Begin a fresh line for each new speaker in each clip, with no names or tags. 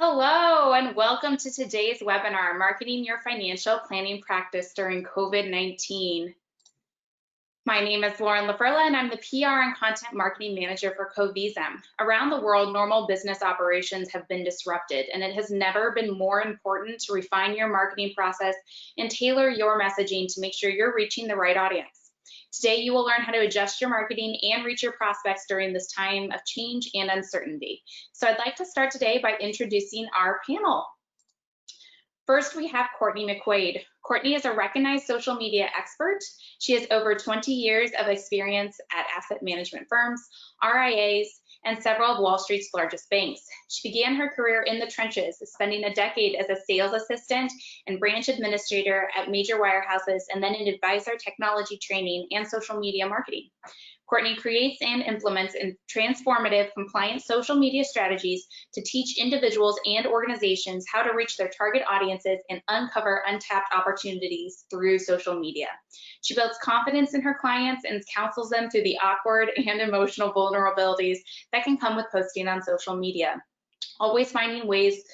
Hello and welcome to today's webinar, Marketing Your Financial Planning Practice During COVID-19. My name is Lauren LaFerla and I'm the PR and Content Marketing Manager for Covism. Around the world, normal business operations have been disrupted and it has never been more important to refine your marketing process and tailor your messaging to make sure you're reaching the right audience. Today, you will learn how to adjust your marketing and reach your prospects during this time of change and uncertainty. So I'd like to start today by introducing our panel. First, we have Courtney McQuaid. Courtney is a recognized social media expert. She has over 20 years of experience at asset management firms, RIAs, and several of Wall Street's largest banks. She began her career in the trenches, spending a decade as a sales assistant and branch administrator at major wirehouses, and then in advisor technology training and social media marketing. Courtney creates and implements transformative compliant social media strategies to teach individuals and organizations how to reach their target audiences and uncover untapped opportunities through social media. She builds confidence in her clients and counsels them through the awkward and emotional vulnerabilities that can come with posting on social media, always finding ways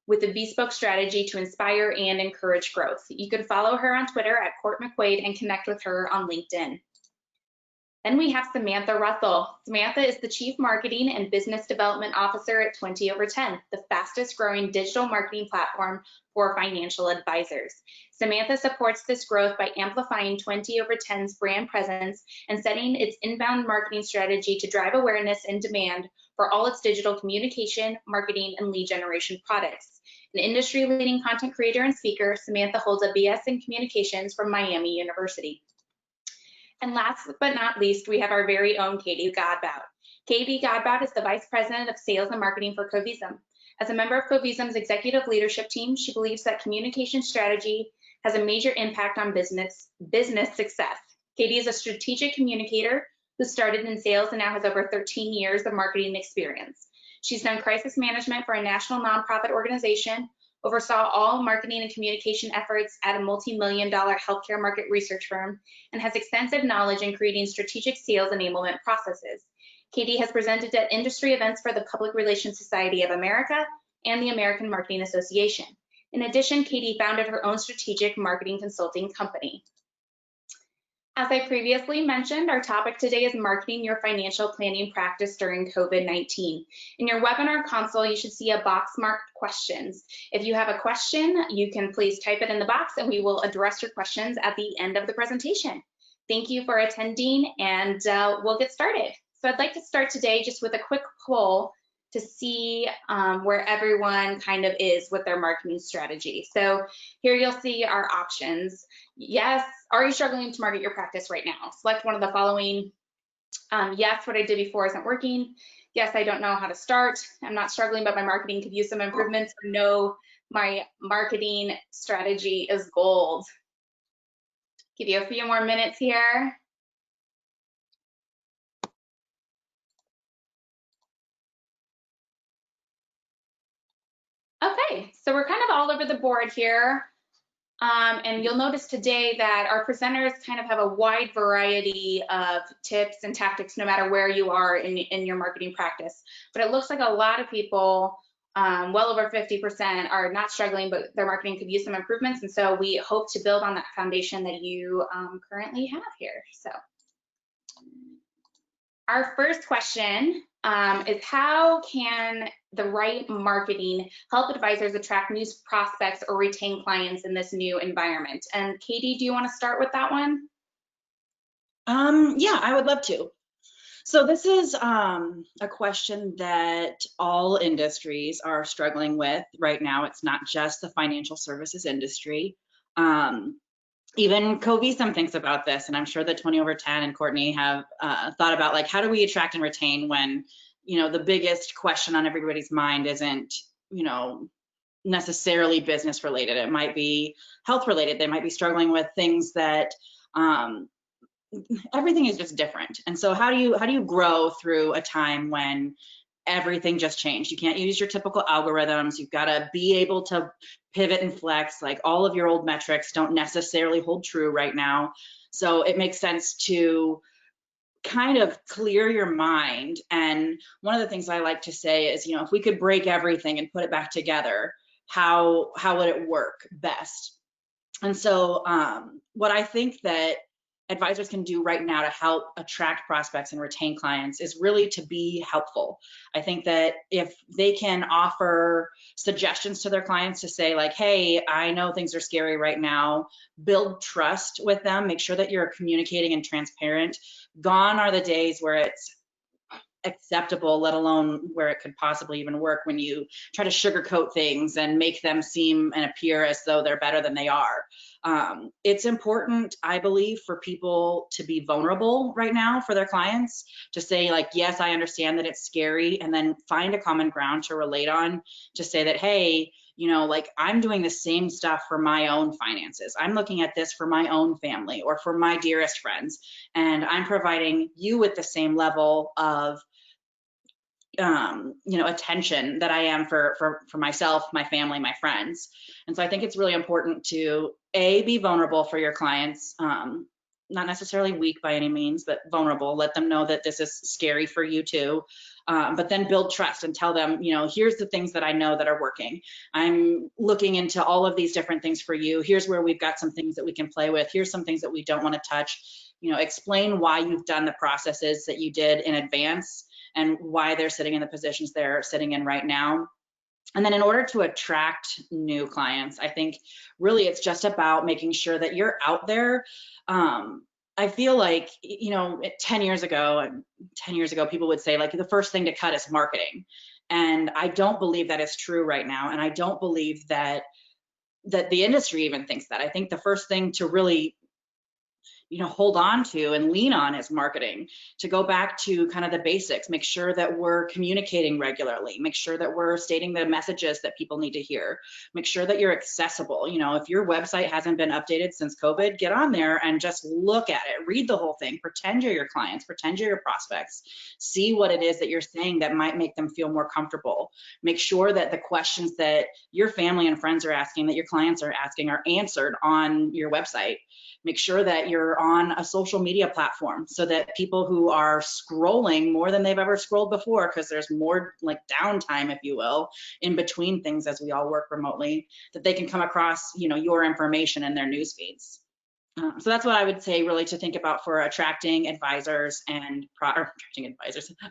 with a bespoke strategy to inspire and encourage growth. You can follow her on Twitter at Court McQuaid and connect with her on LinkedIn. Then we have Samantha Russell. Samantha is the Chief Marketing and Business Development Officer at 20/10, the fastest growing digital marketing platform for financial advisors. Samantha supports this growth by amplifying 20/10's brand presence and setting its inbound marketing strategy to drive awareness and demand for all its digital communication, marketing, and lead generation products. An industry-leading content creator and speaker, Samantha holds a BS in Communications from Miami University. And last but not least, we have our very own Katie Godbout. Katie Godbout is the Vice President of Sales and Marketing for Covism. As a member of Covism's executive leadership team, she believes that communication strategy has a major impact on business success. Katie is a strategic communicator who started in sales and now has over 13 years of marketing experience. She's done crisis management for a national nonprofit organization, oversaw all marketing and communication efforts at a multi-million-dollar healthcare market research firm, and has extensive knowledge in creating strategic sales enablement processes. Katie has presented at industry events for the Public Relations Society of America and the American Marketing Association. In addition, Katie founded her own strategic marketing consulting company. As I previously mentioned, our topic today is marketing your financial planning practice during COVID-19. In your webinar console, you should see a box marked questions. If you have a question, you can please type it in the box and we will address your questions at the end of the presentation. Thank you for attending and we'll get started. So I'd like to start today just with a quick poll to see where everyone kind of is with their marketing strategy. So here you'll see our options. Yes, are you struggling to market your practice right now? Select one of the following. Yes, what I did before isn't working. Yes, I don't know how to start. I'm not struggling, but my marketing could use some improvements. Or no, my marketing strategy is gold. Give you a few more minutes here. Okay, so we're kind of all over the board here. And you'll notice today that our presenters kind of have a wide variety of tips and tactics no matter where you are in your marketing practice. But it looks like a lot of people, well over 50%, are not struggling, but their marketing could use some improvements. And so we hope to build on that foundation that you currently have here. So our first question is how can the right marketing help advisors attract new prospects or retain clients in this new environment? And Katie, do you want to start with that one?
Yeah, I would love to. So this is a question that all industries are struggling with right now. It's not just the financial services industry. Even Covism thinks about this, and I'm sure that 20/10 and Courtney have thought about, like, how do we attract and retain when, you know, the biggest question on everybody's mind isn't, you know, necessarily business related. It might be health related. They might be struggling with things that everything is just different. And so how do you grow through a time when everything just changed? You can't use your typical algorithms. You've got to be able to pivot and flex. Like, all of your old metrics don't necessarily hold true right now. So it makes sense to kind of clear your mind. And one of the things I like to say is, if we could break everything and put it back together, how would it work best? And so what I think that advisors can do right now to help attract prospects and retain clients is really to be helpful. I think that if they can offer suggestions to their clients to say like, hey, I know things are scary right now, build trust with them, make sure that you're communicating and transparent. Gone are the days where it's acceptable, let alone where it could possibly even work, when you try to sugarcoat things and make them seem and appear as though they're better than they are. It's important, I believe, for people to be vulnerable right now for their clients, to say like, yes, I understand that it's scary, and then find a common ground to relate on, to say that, hey, like, I'm doing the same stuff for my own finances. I'm looking at this for my own family or for my dearest friends, and I'm providing you with the same level of attention that I am for myself, my family, my friends. And so I think it's really important to be vulnerable for your clients, not necessarily weak by any means, but vulnerable. Let them know that this is scary for you too. But then build trust and tell them, here's the things that I know that are working. I'm looking into all of these different things for you. Here's where we've got some things that we can play with. Here's some things that we don't want to touch. Explain why you've done the processes that you did in advance and why they're sitting in the positions they're sitting in right now. And then in order to attract new clients, I think really it's just about making sure that you're out there. I feel like, 10 years ago, people would say like the first thing to cut is marketing. And I don't believe that is true right now. And I don't believe that the industry even thinks that. I think the first thing to really hold on to and lean on is marketing, to go back to kind of the basics, make sure that we're communicating regularly, make sure that we're stating the messages that people need to hear, make sure that you're accessible. If your website hasn't been updated since COVID, get on there and just look at it, read the whole thing, pretend you're your clients, pretend you're your prospects, see what it is that you're saying that might make them feel more comfortable. Make sure that the questions that your family and friends are asking, that your clients are asking, are answered on your website. Make sure that you're on a social media platform so that people who are scrolling more than they've ever scrolled before, because there's more like downtime, if you will, in between things as we all work remotely, that they can come across, your information in their news feeds. So that's what I would say really to think about for attracting advisors and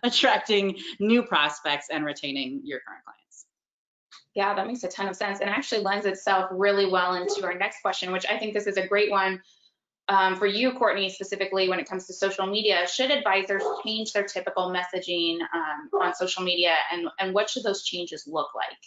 attracting new prospects and retaining your current clients.
Yeah, that makes a ton of sense and actually lends itself really well into our next question, which I think this is a great one. For you, Courtney, specifically when it comes to social media, should advisors change their typical messaging on social media, and what should those changes look like?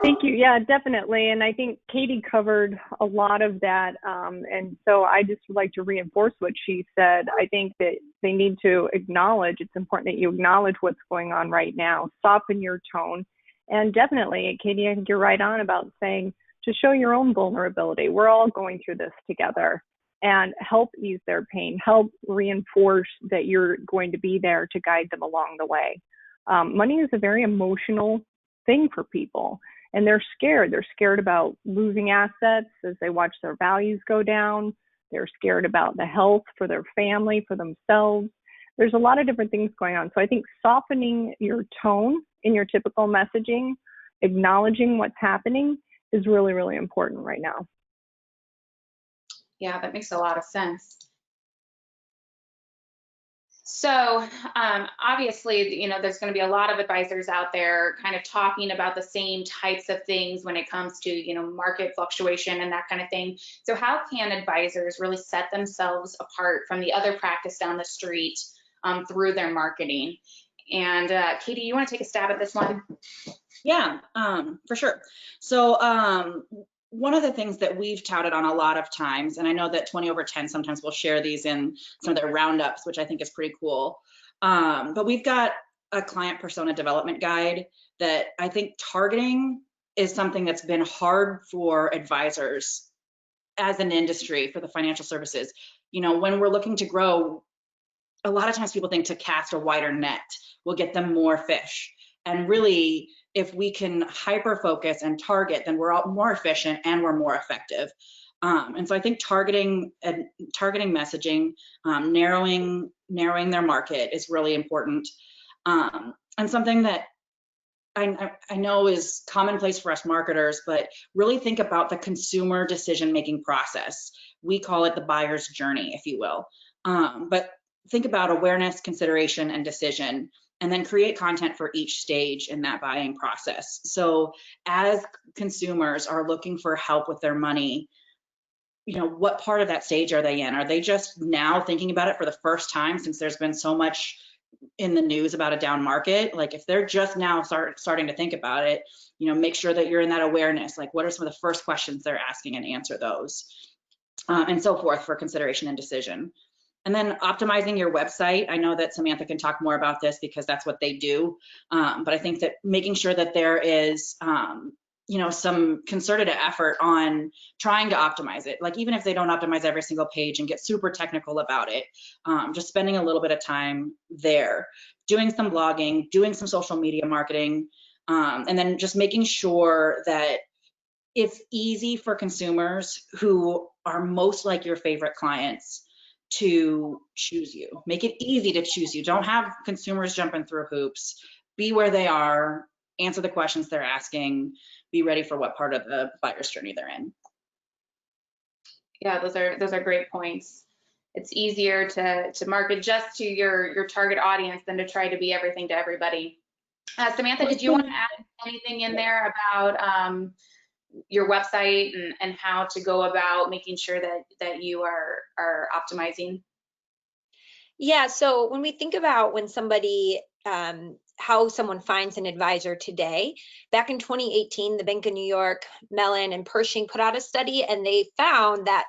Thank you. Yeah, definitely. And I think Katie covered a lot of that. And so I just would like to reinforce what she said. I think that they need to acknowledge, it's important that you acknowledge what's going on right now, soften your tone. And definitely, Katie, I think you're right on about saying, to show your own vulnerability. We're all going through this together, and help ease their pain, help reinforce that you're going to be there to guide them along the way. Money is a very emotional thing for people, and they're scared. They're scared about losing assets as they watch their values go down. They're scared about the health for their family, for themselves. There's a lot of different things going on. So I think softening your tone in your typical messaging, acknowledging what's happening, is really, really important right now.
Yeah, that makes a lot of sense. So obviously, there's going to be a lot of advisors out there kind of talking about the same types of things when it comes to, market fluctuation and that kind of thing. So how can advisors really set themselves apart from the other practice down the street through their marketing? And Katie, you want to take a stab at this one?
Yeah, for sure. So one of the things that we've touted on a lot of times, and I know that 20 over 10 sometimes will share these in some of their roundups, which I think is pretty cool. But we've got a client persona development guide that I think targeting is something that's been hard for advisors as an industry for the financial services. When we're looking to grow, a lot of times people think to cast a wider net will get them more fish. And really, if we can hyper focus and target, then we're all more efficient and we're more effective. And so I think targeting messaging, narrowing their market is really important. And something that I know is commonplace for us marketers, but really think about the consumer decision-making process. We call it the buyer's journey, if you will. But think about awareness, consideration, and decision, and then create content for each stage in that buying process. So as consumers are looking for help with their money, you know, what part of that stage are they in? Are they just now thinking about it for the first time since there's been so much in the news about a down market? Like if they're just now starting to think about it, you know, make sure that you're in that awareness. Like what are some of the first questions they're asking and answer those, and so forth for consideration and decision. And then optimizing your website. I know that Samantha can talk more about this because that's what they do. But I think that making sure that there is, you know, some concerted effort on trying to optimize it. Like even if they don't optimize every single page and get super technical about it, just spending a little bit of time there, doing some blogging, doing some social media marketing, and then just making sure that it's easy for consumers who are most like your favorite clients to choose you. Make it easy to choose you. Don't have consumers jumping through hoops. Be where they are, answer the questions they're asking, be ready for what part of the buyer's journey they're in.
Yeah, those are great points. It's easier to market just to your target audience than to try to be everything to everybody. Samantha, did you want to add anything in there about your website and how to go about making sure that you are optimizing?
Yeah, so when we think about when somebody, how someone finds an advisor today, back in 2018, the Bank of New York, Mellon, and Pershing put out a study, and they found that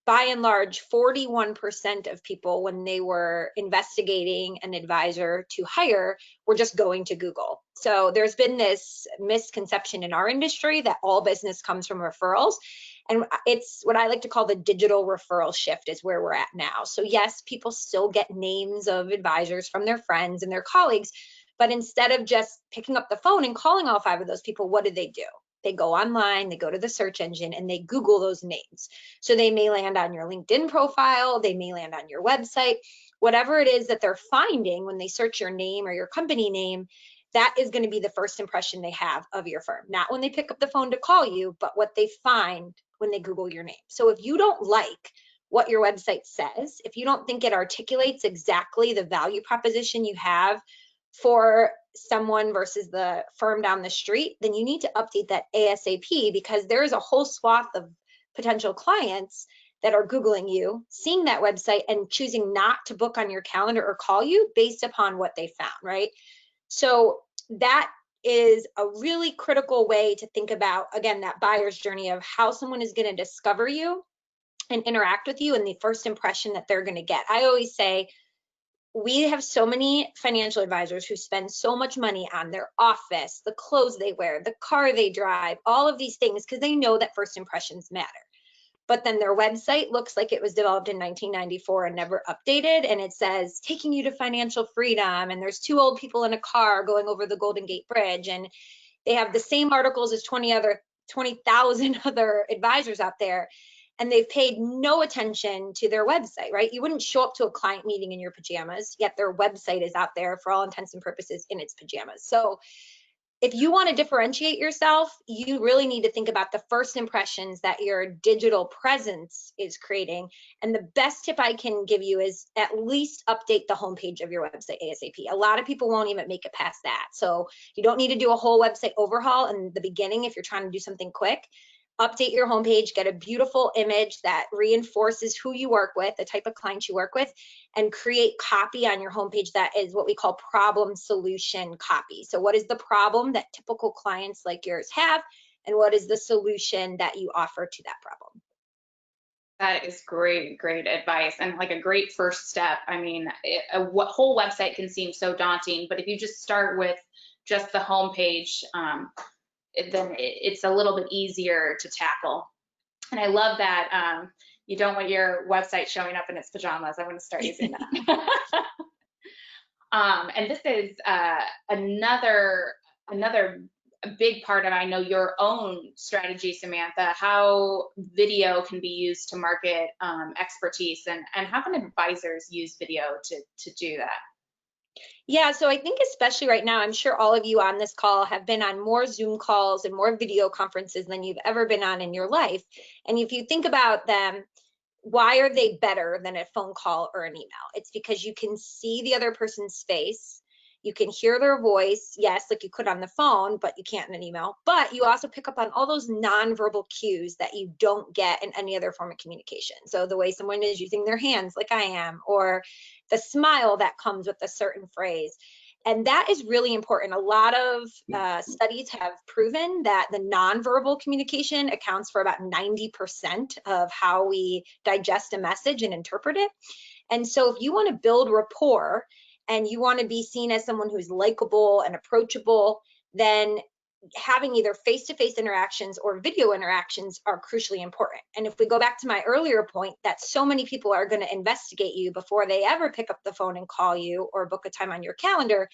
by and large, 41% of people, when they were investigating an advisor to hire, were just going to Google. So there's been this misconception in our industry that all business comes from referrals. And it's what I like to call the digital referral shift is where we're at now. So yes, people still get names of advisors from their friends and their colleagues, but instead of just picking up the phone and calling all 5 of those people, what do? They go online, they go to the search engine, and they Google those names. So they may land on your LinkedIn profile, they may land on your website, whatever it is that they're finding when they search your name or your company name, that is going to be the first impression they have of your firm. Not when they pick up the phone to call you, but what they find when they Google your name. So if you don't like what your website says, if you don't think it articulates exactly the value proposition you have for someone versus the firm down the street, then you need to update that ASAP, because there is a whole swath of potential clients that are Googling you, seeing that website, and choosing not to book on your calendar or call you based upon what they found, right? So that is a really critical way to think about, again, that buyer's journey of how someone is going to discover you and interact with you and the first impression that they're going to get. I always say, we have so many financial advisors who spend so much money on their office, the clothes they wear, the car they drive, all of these things, because they know that first impressions matter. But then their website looks like it was developed in 1994 and never updated. And it says, taking you to financial freedom. And there's 2 old people in a car going over the Golden Gate Bridge. And they have the same articles as 20,000 other advisors out there. And they've paid no attention to their website, right? You wouldn't show up to a client meeting in your pajamas, yet their website is out there for all intents and purposes in its pajamas. So if you want to differentiate yourself, you really need to think about the first impressions that your digital presence is creating. And the best tip I can give you is at least update the homepage of your website ASAP. A lot of people won't even make it past that. So you don't need to do a whole website overhaul in the beginning if you're trying to do something quick. Update your homepage, get a beautiful image that reinforces who you work with, the type of clients you work with, and create copy on your homepage that is what we call problem solution copy. So what is the problem that typical clients like yours have, and what is the solution that you offer to that problem?
That is great advice, and like a great first step. I mean, a whole website can seem so daunting, but if you just start with just the homepage, then it's a little bit easier to tackle. And I love that you don't want your website showing up in its pajamas. I'm going to start using that. And this is another a big part of, I know, your own strategy, Samantha, how video can be used to market expertise, and how can advisors use video to do that?
Yeah, so I think especially right now, I'm sure all of you on this call have been on more Zoom calls and more video conferences than you've ever been on in your life. And if you think about them, why are they better than a phone call or an email? It's because you can see the other person's face. You can hear their voice. Yes, like you could on the phone, but you can't in an email. But you also pick up on all those nonverbal cues that you don't get in any other form of communication. So the way someone is using their hands, like I am, or the smile that comes with a certain phrase. And that is really important. A lot of studies have proven that the nonverbal communication accounts for about 90% of how we digest a message and interpret it. And so if you want to build rapport and you want to be seen as someone who's likable and approachable, then having either face-to-face interactions or video interactions are crucially important. And if we go back to my earlier point that so many people are going to investigate you before they ever pick up the phone and call you or book a time on your calendar,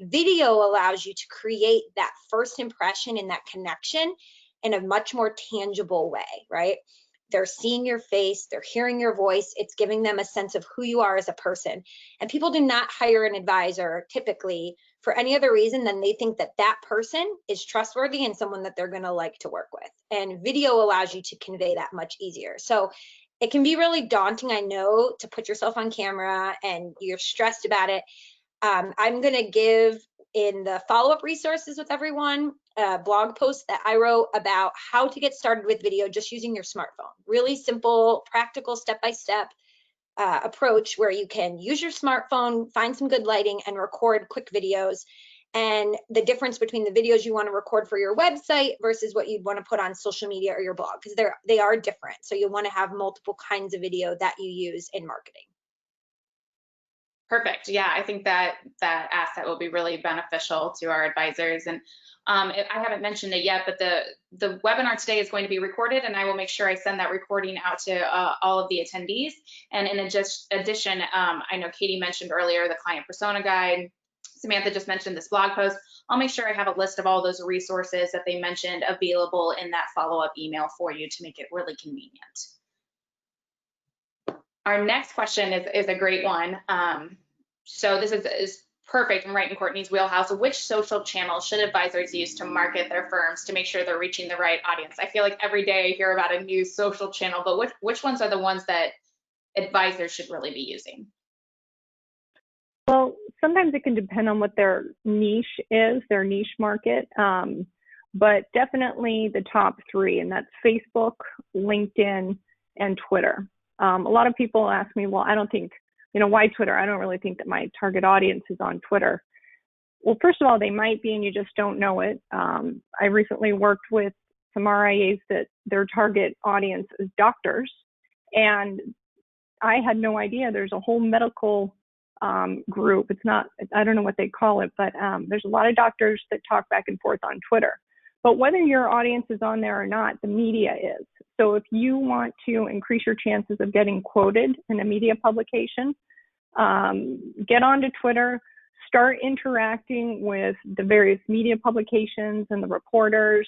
video allows you to create that first impression and that connection in a much more tangible way, right? They're seeing your face, they're hearing your voice, it's giving them a sense of who you are as a person. And people do not hire an advisor typically for any other reason than they think that that person is trustworthy and someone that they're going to like to work with. And video allows you to convey that much easier. So it can be really daunting, I know, to put yourself on camera and you're stressed about it. I'm going to give in the follow-up resources with everyone a blog post that I wrote about how to get started with video just using your smartphone. Really simple, practical, step-by-step approach where you can use your smartphone, find some good lighting, and record quick videos. And the difference between the videos you want to record for your website versus what you'd want to put on social media or your blog, because they are different. So you'll want to have multiple kinds of video that you use in marketing.
Perfect. Yeah, I think that asset will be really beneficial to our advisors. And I haven't mentioned it yet, but the webinar today is going to be recorded, and I will make sure I send that recording out to all of the attendees. And in addition, I know Katie mentioned earlier the client persona guide. Samantha just mentioned this blog post. I'll make sure I have a list of all those resources that they mentioned available in that follow-up email for you to make it really convenient. Our next question is a great one. So this is perfect and right in Courtney's wheelhouse. Which social channels should advisors use to market their firms to make sure they're reaching the right audience? I feel like every day I hear about a new social channel, but which ones are the ones that advisors should really be using?
Well, sometimes it can depend on what their niche is, their niche market, but definitely the top three, and that's Facebook, LinkedIn, and Twitter. A lot of people ask me, well, I don't think, why Twitter? I don't really think that my target audience is on Twitter. Well, first of all, they might be, and you just don't know it. I recently worked with some RIAs that their target audience is doctors, and I had no idea there's a whole medical group. It's not, I don't know what they call it, but there's a lot of doctors that talk back and forth on Twitter. But whether your audience is on there or not, the media is. So if you want to increase your chances of getting quoted in a media publication, get onto Twitter, start interacting with the various media publications and the reporters,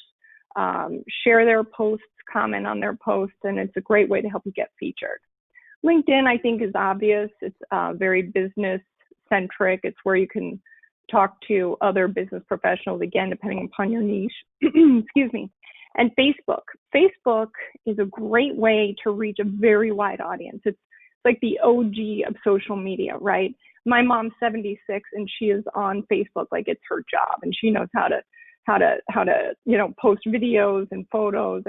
share their posts, comment on their posts, and it's a great way to help you get featured. LinkedIn, I think, is obvious. It's very business centric. It's where you can talk to other business professionals, again, depending upon your niche. Excuse me. And Facebook. Facebook is a great way to reach a very wide audience. It's like the OG of social media, right? My mom's 76 and she is on Facebook like it's her job, and she knows how to post videos and photos.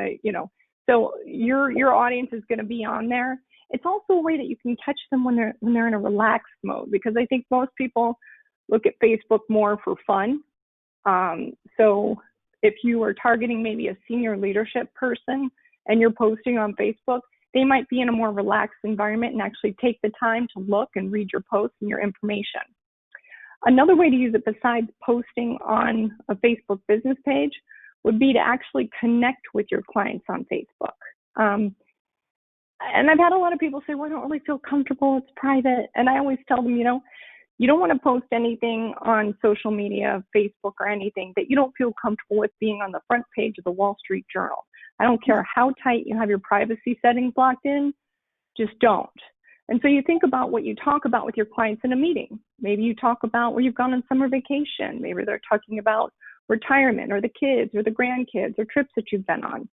So your audience is going to be on there. It's also a way that you can catch them when they're in a relaxed mode, because I think most people look at Facebook more for fun. So if you are targeting maybe a senior leadership person and you're posting on Facebook, they might be in a more relaxed environment and actually take the time to look and read your posts and your information. Another way to use it besides posting on a Facebook business page would be to actually connect with your clients on Facebook. And I've had a lot of people say, well, I don't really feel comfortable, it's private. And I always tell them, You don't want to post anything on social media, Facebook, or anything that you don't feel comfortable with being on the front page of the Wall Street Journal. I don't care how tight you have your privacy settings locked in, just don't. And so you think about what you talk about with your clients in a meeting. Maybe you talk about where you've gone on summer vacation. Maybe they're talking about retirement or the kids or the grandkids or trips that you've been on.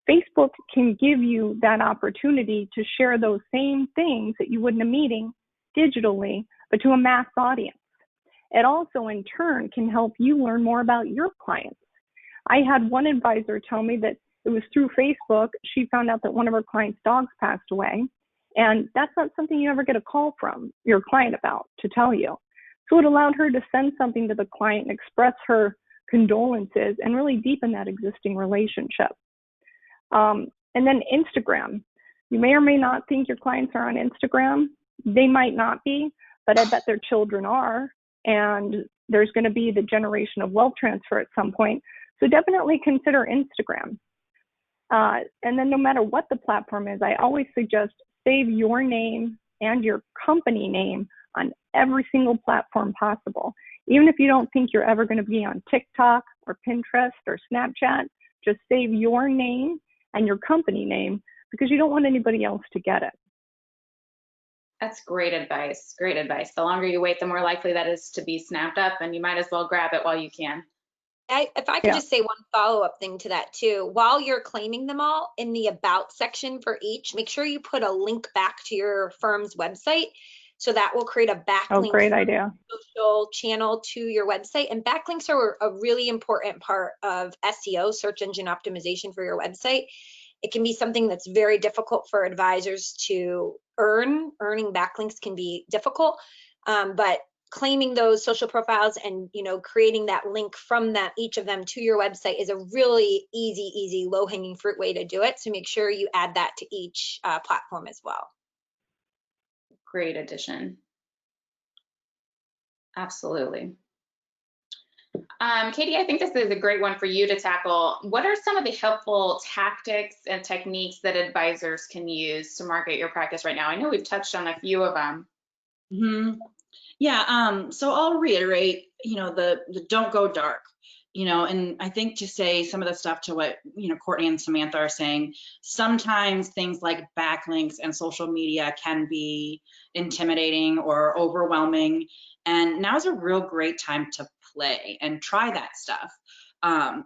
Facebook can give you that opportunity to share those same things that you would in a meeting digitally, but to a mass audience. It also, in turn, can help you learn more about your clients. I had one advisor tell me that it was through Facebook she found out that one of her clients' dogs passed away. And that's not something you ever get a call from your client about to tell you. So it allowed her to send something to the client and express her condolences and really deepen that existing relationship. And then Instagram. You may or may not think your clients are on Instagram. They might not be, but I bet their children are. And there's going to be the generation of wealth transfer at some point. So definitely consider Instagram. And then no matter what the platform is, I always suggest save your name and your company name on every single platform possible. Even if you don't think you're ever going to be on TikTok or Pinterest or Snapchat, just save your name and your company name because you don't want anybody else to get it.
That's great advice. Great advice. The longer you wait, the more likely that is to be snapped up, and you might as well grab it while you can.
If I could just say one follow-up thing to that too, while you're claiming them all, in the about section for each, make sure you put a link back to your firm's website. So that will create a backlink.
Oh, great idea.
Social channel to your website. And backlinks are a really important part of SEO, search engine optimization for your website. It can be something that's very difficult for advisors to earn. Earning backlinks can be difficult, but claiming those social profiles and creating that link from each of them to your website is a really easy low-hanging fruit way to do it. So make sure you add that to each platform as well.
Great addition. Absolutely. Katie, I think this is a great one for you to tackle. What are some of the helpful tactics and techniques that advisors can use to market your practice right now? I know we've touched on a few of them.
Yeah, so I'll reiterate, the don't go dark, and I think to say some of the stuff to what, Courtney and Samantha are saying, sometimes things like backlinks and social media can be intimidating or overwhelming. And now's a real great time to play and try that stuff.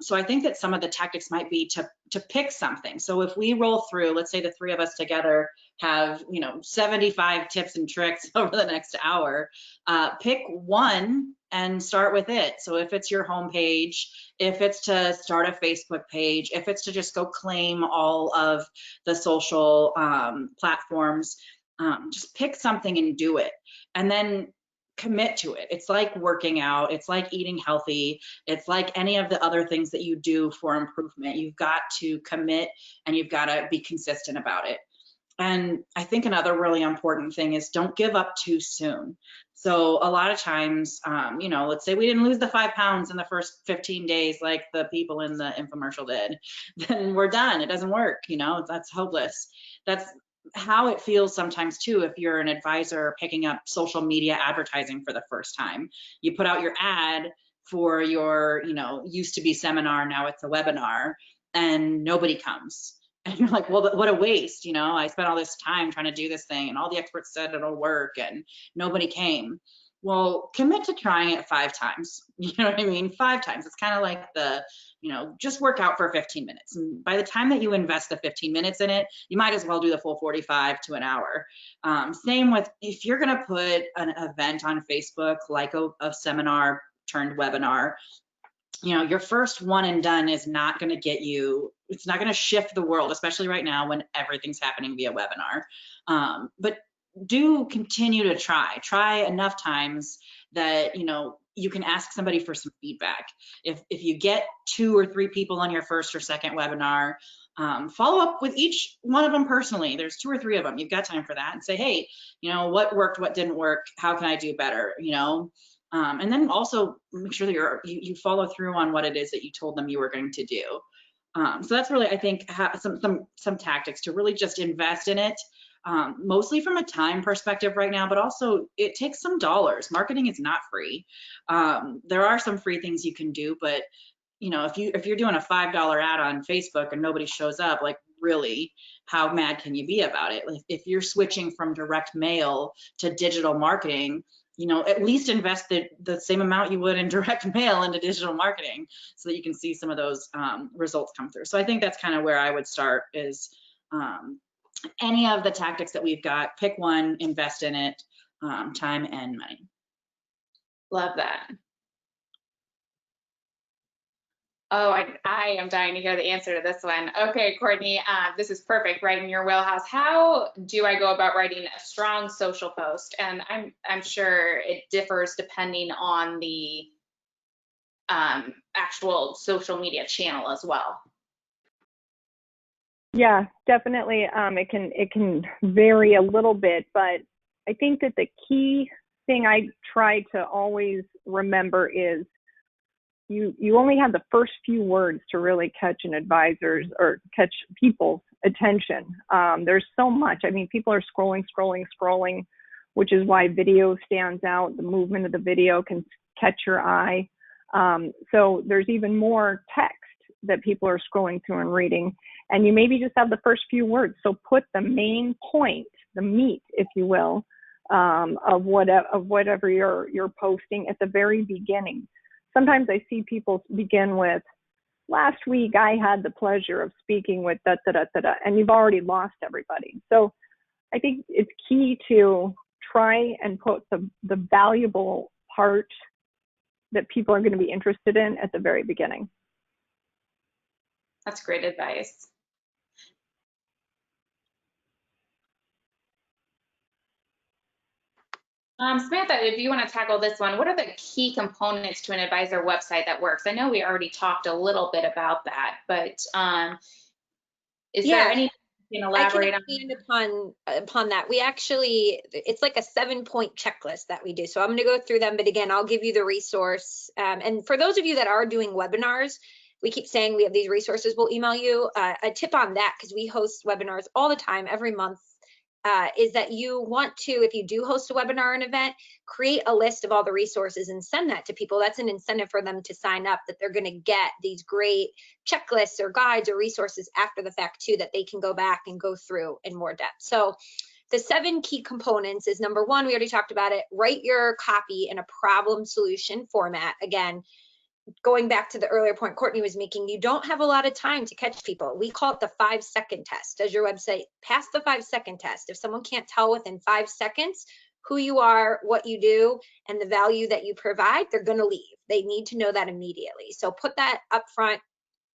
So I think that some of the tactics might be to pick something. So if we roll through, let's say the three of us together have 75 tips and tricks over the next hour, pick one and start with it. So if it's your homepage, if it's to start a Facebook page, if it's to just go claim all of the social platforms, just pick something and do it. And then commit to it. It's like working out. It's like eating healthy. It's like any of the other things that you do for improvement. You've got to commit and you've got to be consistent about it. And I think another really important thing is don't give up too soon. So a lot of times, let's say we didn't lose the 5 pounds in the first 15 days like the people in the infomercial did, then we're done. It doesn't work, that's hopeless. That's how it feels sometimes too if you're an advisor picking up social media advertising for the first time. You put out your ad for your, used to be seminar, now it's a webinar, and nobody comes. And you're like, well, what a waste, I spent all this time trying to do this thing and all the experts said it'll work and nobody came. Well, commit to trying it 5 times. You know what I mean? 5 times. It's kind of like the, just work out for 15 minutes. And by the time that you invest the 15 minutes in it, you might as well do the full 45 to an hour. Same with if you're going to put an event on Facebook, like a seminar turned webinar, your first one and done is not going to get you, it's not going to shift the world, especially right now when everything's happening via webinar. But do continue to try enough times that, you can ask somebody for some feedback. If you get 2 or 3 people on your first or second webinar, follow up with each one of them personally. There's 2 or 3 of them. You've got time for that and say, hey, what worked, what didn't work? How can I do better? And then also make sure that you follow through on what it is that you told them you were going to do. So that's really, I think, some tactics to really just invest in it. mostly from a time perspective right now, but also it takes some dollars. Marketing is not free. There are some free things you can do, but you know, if you're doing a $5 ad on Facebook and nobody shows up, like really, how mad can you be about it? Like if you're switching from direct mail to digital marketing, you know, at least invest the same amount you would in direct mail into digital marketing so that you can see some of those results come through. So I think that's kind of where I would start is any of the tactics that we've got, pick one, invest in it, time and money.
Love that. Oh, I am dying to hear the answer to this one. Okay, Courtney, this is perfect, right in your wheelhouse. How do I go about writing a strong social post? And I'm sure it differs depending on the actual social media channel as well.
Yeah, definitely. It can vary a little bit, but I think that the key thing I try to always remember is you only have the first few words to really catch an advisor's or catch people's attention. There's so much. I mean, people are scrolling, which is why video stands out. The movement of the video can catch your eye. So there's even more text that people are scrolling through and reading. And you maybe just have the first few words. So put the main point, the meat, if you will, of whatever you're posting at the very beginning. Sometimes I see people begin with, last week I had the pleasure of speaking with da da da da da, and you've already lost everybody. So I think it's key to try and put the valuable part that people are going to be interested in at the very beginning.
That's great advice. Samantha, if you want to tackle this one, what are the key components to an advisor website that works? I know we already talked a little bit about that, but is there anything you can elaborate on?
I can expand upon that. We actually, it's like a 7-point checklist that we do. So I'm going to go through them, but again, I'll give you the resource. And for those of you that are doing webinars, we keep saying we have these resources. We'll email you a tip on that because we host webinars all the time, every month. Is that you want to, if you do host a webinar or an event, create a list of all the resources and send that to people. That's an incentive for them to sign up, that they're going to get these great checklists or guides or resources after the fact too, that they can go back and go through in more depth. So the 7 key components is, number 1, we already talked about it, write your copy in a problem solution format. Again, going back to the earlier point Courtney was making, you don't have a lot of time to catch people. We call it the 5-second test. Does your website pass the 5-second test? If someone can't tell within 5 seconds who you are, what you do, and the value that you provide, they're going to leave. They need to know that immediately. So put that up front.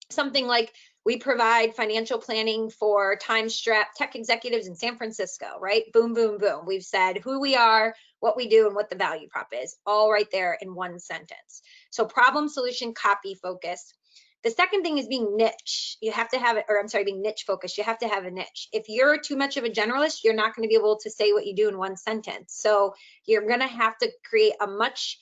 Something like, we provide financial planning for time-strapped tech executives in San Francisco, right? Boom, boom, boom. We've said who we are, what we do, and what the value prop is, all right there in one sentence. So problem, solution, copy focus. The second thing is being niche. You have to have it, or I'm sorry, being niche focused. You have to have a niche. If you're too much of a generalist, you're not going to be able to say what you do in one sentence. So you're going to have to create a much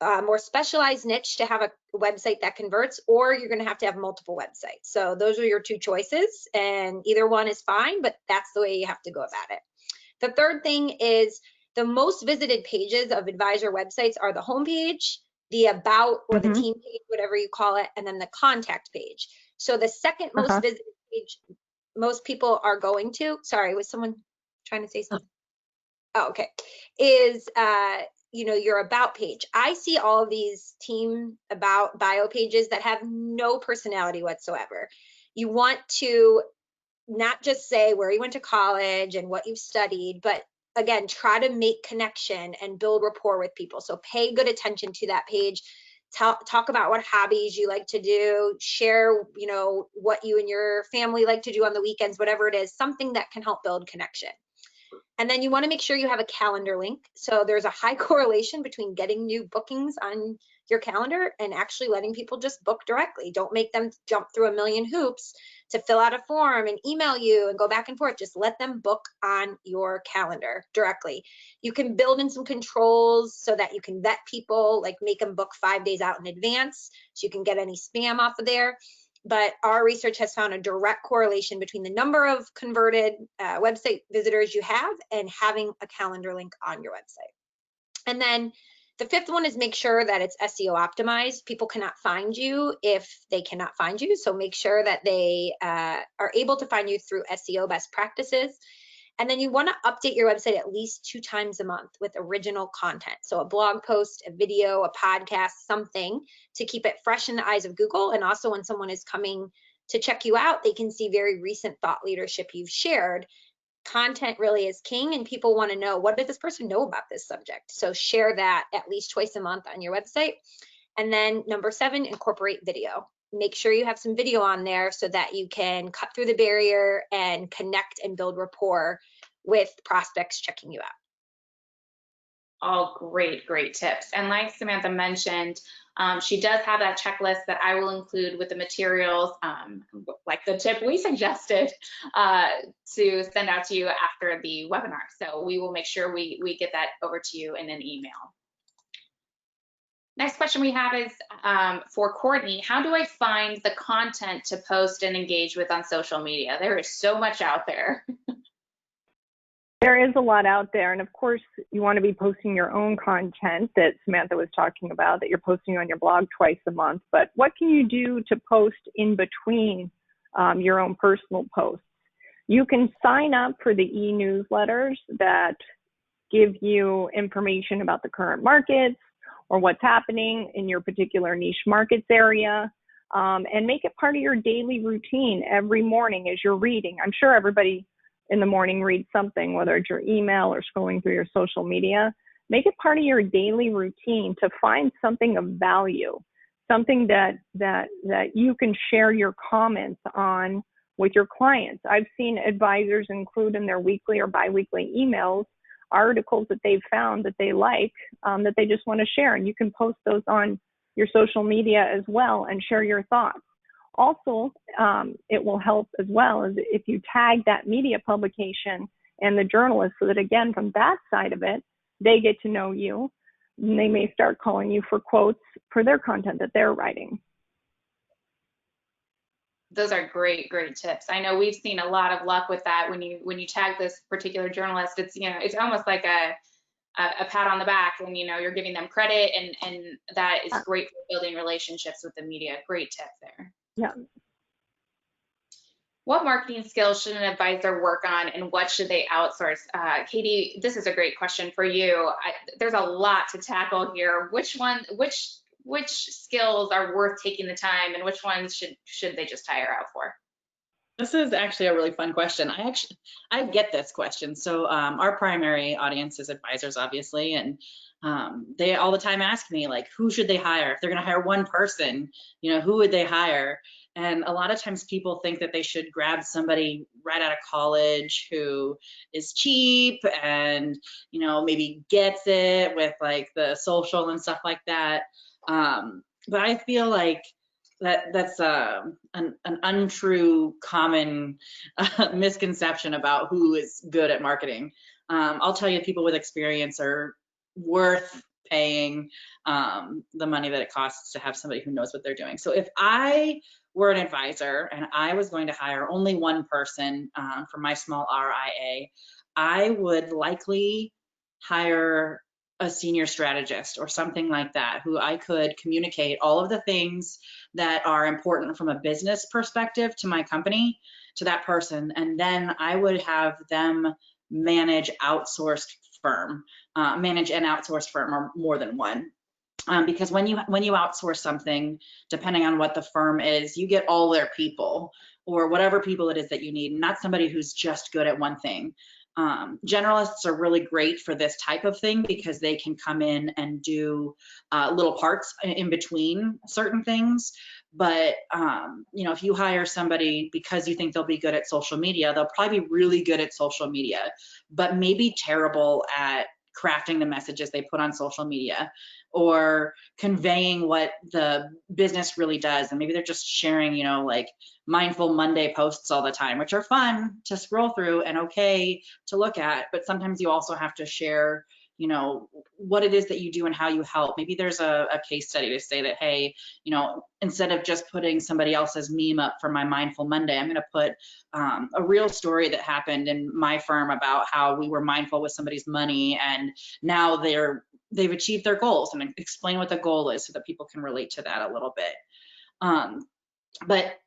more specialized niche to have a website that converts, or you're going to have multiple websites. So those are your 2 choices, and either one is fine, but that's the way you have to go about it. The third thing is, the most visited pages of advisor websites are the homepage, the about or the team page, whatever you call it, and then the contact page. So the second most visited page most people are going to, sorry, was someone trying to say something? Oh, okay, is your about page. I see all of these team about bio pages that have no personality whatsoever. You want to not just say where you went to college and what you've studied, but again, try to make connection and build rapport with people. So pay good attention to that page. Talk about what hobbies you like to do, share, what you and your family like to do on the weekends, whatever it is, something that can help build connection. And then you want to make sure you have a calendar link. So there's a high correlation between getting new bookings on your calendar and actually letting people just book directly. Don't make them jump through a million hoops to fill out a form and email you and go back and forth. Just let them book on your calendar directly. You can build in some controls so that you can vet people, like make them book 5 days out in advance so you can get any spam off of there. but our research has found a direct correlation between the number of converted website visitors you have and having a calendar link on your website. And then the fifth one is make sure that it's SEO optimized. People cannot find you if they cannot find you. So make sure that they are able to find you through SEO best practices. And then you want to update your website at least 2 times a month with original content. So a blog post, a video, a podcast, something to keep it fresh in the eyes of Google. And also when someone is coming to check you out, they can see very recent thought leadership you've shared. Content really is king, and people want to know, what did this person know about this subject? So share that at least twice a month on your website. And then number 7, incorporate video. Make sure you have some video on there so that you can cut through the barrier and connect and build rapport with prospects checking you out.
All great, great tips. And like Samantha mentioned, she does have that checklist that I will include with the materials, like the tip we suggested to send out to you after the webinar. So we will make sure we get that over to you in an email. Next question we have is for Courtney. How do I find the content to post and engage with on social media? There is so much out there.
There is a lot out there. And of course, you want to be posting your own content that Samantha was talking about, that you're posting on your blog twice a month. But what can you do to post in between your own personal posts? You can sign up for the e-newsletters that give you information about the current markets or what's happening in your particular niche markets area, and make it part of your daily routine every morning as you're reading. I'm sure everybody in the morning reads something, whether it's your email or scrolling through your social media. Make it part of your daily routine to find something of value, something that you can share your comments on with your clients. I've seen advisors include in their weekly or biweekly emails articles that they've found that they like, that they just want to share. And you can post those on your social media as well and share your thoughts. Also, it will help as well as if you tag that media publication and the journalist, so that again, from that side of it, they get to know you and they may start calling you for quotes for their content that they're writing.
Those are great, great tips. I know we've seen a lot of luck with that. When you tag this particular journalist, it's, you know, it's almost like a pat on the back, and you know, you're giving them credit, and that is great for building relationships with the media. Great tip there.
Yeah.
What marketing skills should an advisor work on, and what should they outsource? Katie, this is a great question for you. There's a lot to tackle here. Which skills are worth taking the time, and which ones should they just hire out for?
This is actually a really fun question. I get this question. So our primary audience is advisors, obviously, and they all the time ask me, like, who should they hire? If they're going to hire one person, you know, who would they hire? And a lot of times people think that they should grab somebody right out of college who is cheap and, you know, maybe gets it with like the social and stuff like that. But I feel like that's an untrue common misconception about who is good at marketing. I'll tell you, people with experience are worth paying the money that it costs to have somebody who knows what they're doing. So if I were an advisor and I was going to hire only one person for my small RIA, I would likely hire a senior strategist or something like that, who I could communicate all of the things that are important from a business perspective to my company to that person. And then I would have them manage an outsourced firm or more than one. Because when you outsource something, depending on what the firm is, you get all their people or whatever people it is that you need, not somebody who's just good at one thing. Generalists are really great for this type of thing because they can come in and do little parts in between certain things. But you know, if you hire somebody because you think they'll be good at social media, they'll probably be really good at social media, but maybe terrible at crafting the messages they put on social media or conveying what the business really does. And maybe they're just sharing, you know, like Mindful Monday posts all the time, which are fun to scroll through and okay to look at. But sometimes you also have to share, you know, what it is that you do and how you help. Maybe there's a case study to say that, hey, you know, instead of just putting somebody else's meme up for my Mindful Monday, I'm going to put a real story that happened in my firm about how we were mindful with somebody's money, and now they've achieved their goals, and explain what the goal is so that people can relate to that a little bit. But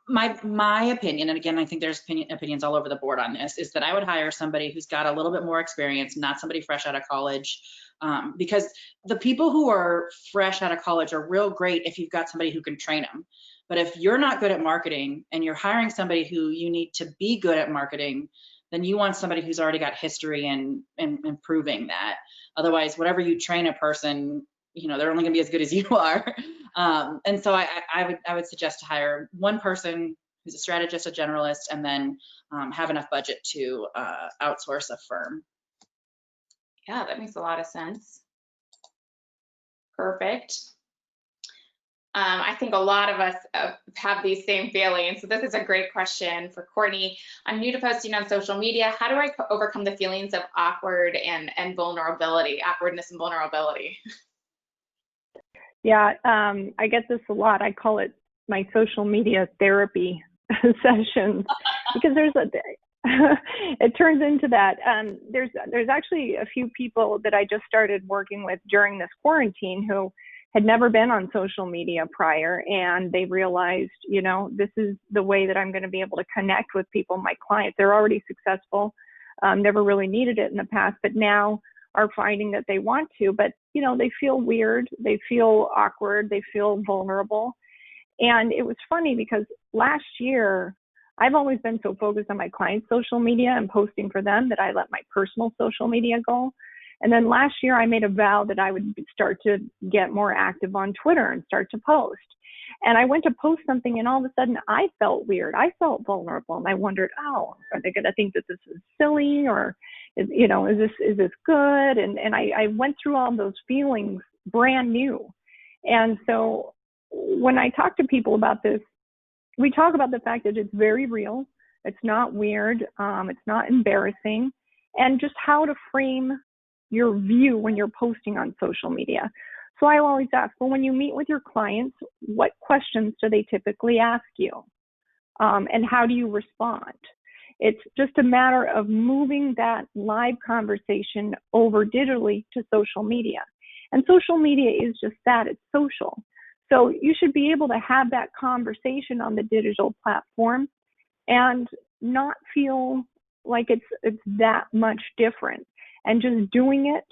my opinion, and again, I think there's opinions all over the board on this, is that I would hire somebody who's got a little bit more experience, not somebody fresh out of college, because the people who are fresh out of college are real great if you've got somebody who can train them. But if you're not good at marketing and you're hiring somebody who you need to be good at marketing, then you want somebody who's already got history in improving that. Otherwise, whatever you train a person, you know, they're only going to be as good as you are. And so I would suggest to hire one person who's a strategist, a generalist, and then have enough budget to outsource a firm.
Yeah, that makes a lot of sense. Perfect. I think a lot of us have these same feelings. So this is a great question for Courtney. I'm new to posting on social media. How do I overcome the feelings of awkwardness and vulnerability?
Yeah, I get this a lot. I call it my social media therapy sessions, because it turns into that. There's actually a few people that I just started working with during this quarantine who had never been on social media prior, and they realized, you know, this is the way that I'm going to be able to connect with people, my clients. They're already successful, never really needed it in the past, but now are finding that they want to, but you know, they feel weird, they feel awkward, they feel vulnerable. And it was funny because last year, I've always been so focused on my clients' social media and posting for them that I let my personal social media go. And then last year, I made a vow that I would start to get more active on Twitter and start to post. And I went to post something, and all of a sudden, I felt weird. I felt vulnerable, and I wondered, oh, are they going to think that this is silly, or is this good? And I went through all those feelings brand new. And so when I talk to people about this, we talk about the fact that it's very real. It's not weird. It's not embarrassing, and just how to frame your view when you're posting on social media. So I always ask, well, when you meet with your clients, what questions do they typically ask you? And how do you respond? It's just a matter of moving that live conversation over digitally to social media. And social media is just that, it's social. So you should be able to have that conversation on the digital platform and not feel like it's that much different. And just doing it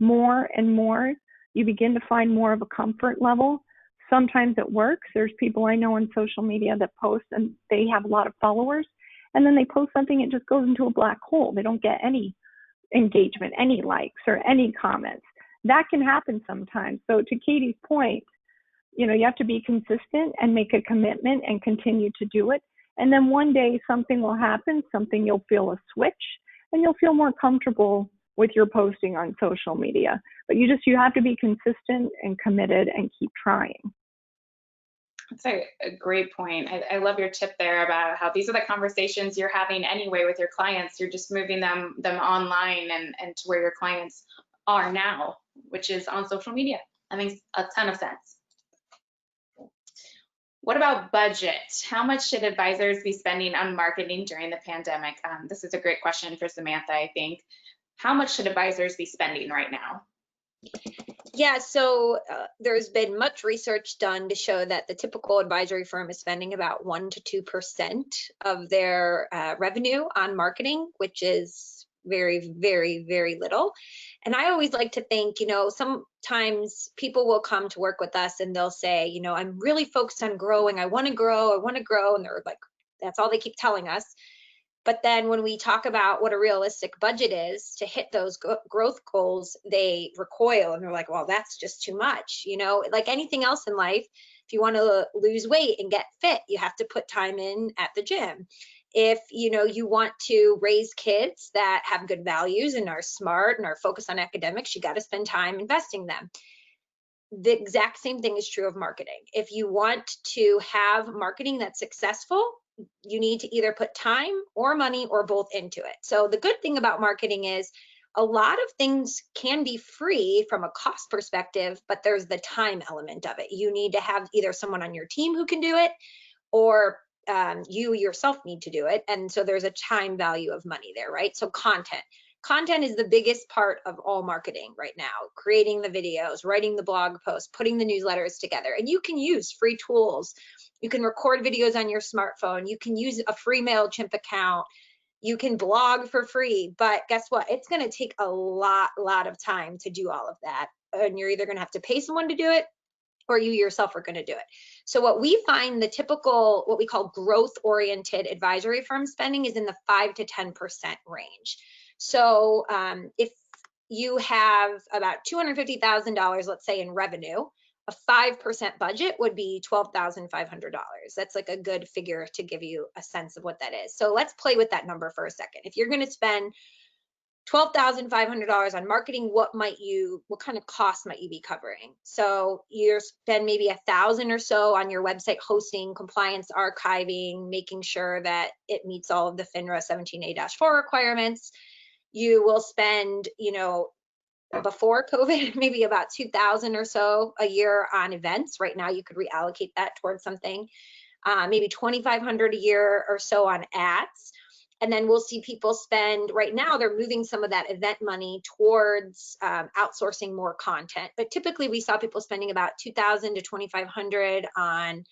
more and more, you begin to find more of a comfort level. Sometimes it works. There's people I know on social media that post and they have a lot of followers, and then they post something, it just goes into a black hole. They don't get any engagement, any likes, or any comments. That can happen sometimes. So to Katie's point, you know, you have to be consistent and make a commitment and continue to do it. And then one day something will happen, you'll feel a switch, and you'll feel more comfortable with your posting on social media. But you have to be consistent and committed and keep trying.
That's a great point. I love your tip there about how these are the conversations you're having anyway with your clients. You're just moving them online and to where your clients are now, which is on social media. That makes a ton of sense. What about budget? How much should advisors be spending on marketing during the pandemic? This is a great question for Samantha, I think. How much should advisors be spending right now?
Yeah, so there's been much research done to show that the typical advisory firm is spending about 1% to 2% of their revenue on marketing, which is very, very, very little. And I always like to think, you know, sometimes people will come to work with us and they'll say, you know, I'm really focused on growing. I want to grow. And they're like, that's all they keep telling us. But then when we talk about what a realistic budget is to hit those growth goals, they recoil and they're like, well, that's just too much. You know, like anything else in life, if you want to lose weight and get fit, you have to put time in at the gym. If, you know, you want to raise kids that have good values and are smart and are focused on academics, you got to spend time investing them. The exact same thing is true of marketing. If you want to have marketing that's successful, you need to either put time or money or both into it. So the good thing about marketing is a lot of things can be free from a cost perspective, but there's the time element of it. You need to have either someone on your team who can do it, or you yourself need to do it. And so there's a time value of money there, right? So content is the biggest part of all marketing right now. Creating the videos, writing the blog posts, putting the newsletters together. And you can use free tools. You can record videos on your smartphone. You can use a free MailChimp account. You can blog for free, but guess what? It's going to take a lot of time to do all of that. And you're either going to have to pay someone to do it, or you yourself are going to do it. So what we find, the typical, what we call growth-oriented advisory firm spending, is in the 5 to 10% range. So if you have about $250,000, let's say, in revenue, a 5% budget would be $12,500. That's like a good figure to give you a sense of what that is. So let's play with that number for a second. If you're going to spend $12,500 on marketing, what kind of cost might you be covering? So you spend maybe $1,000 or so on your website hosting, compliance, archiving, making sure that it meets all of the FINRA 17A-4 requirements. You will spend, before COVID, maybe about $2,000 or so a year on events. Right now, you could reallocate that towards something. Maybe $2,500 a year or so on ads. And then we'll see people spend, right now, they're moving some of that event money towards outsourcing more content. But typically, we saw people spending about $2,000 to $2,500 on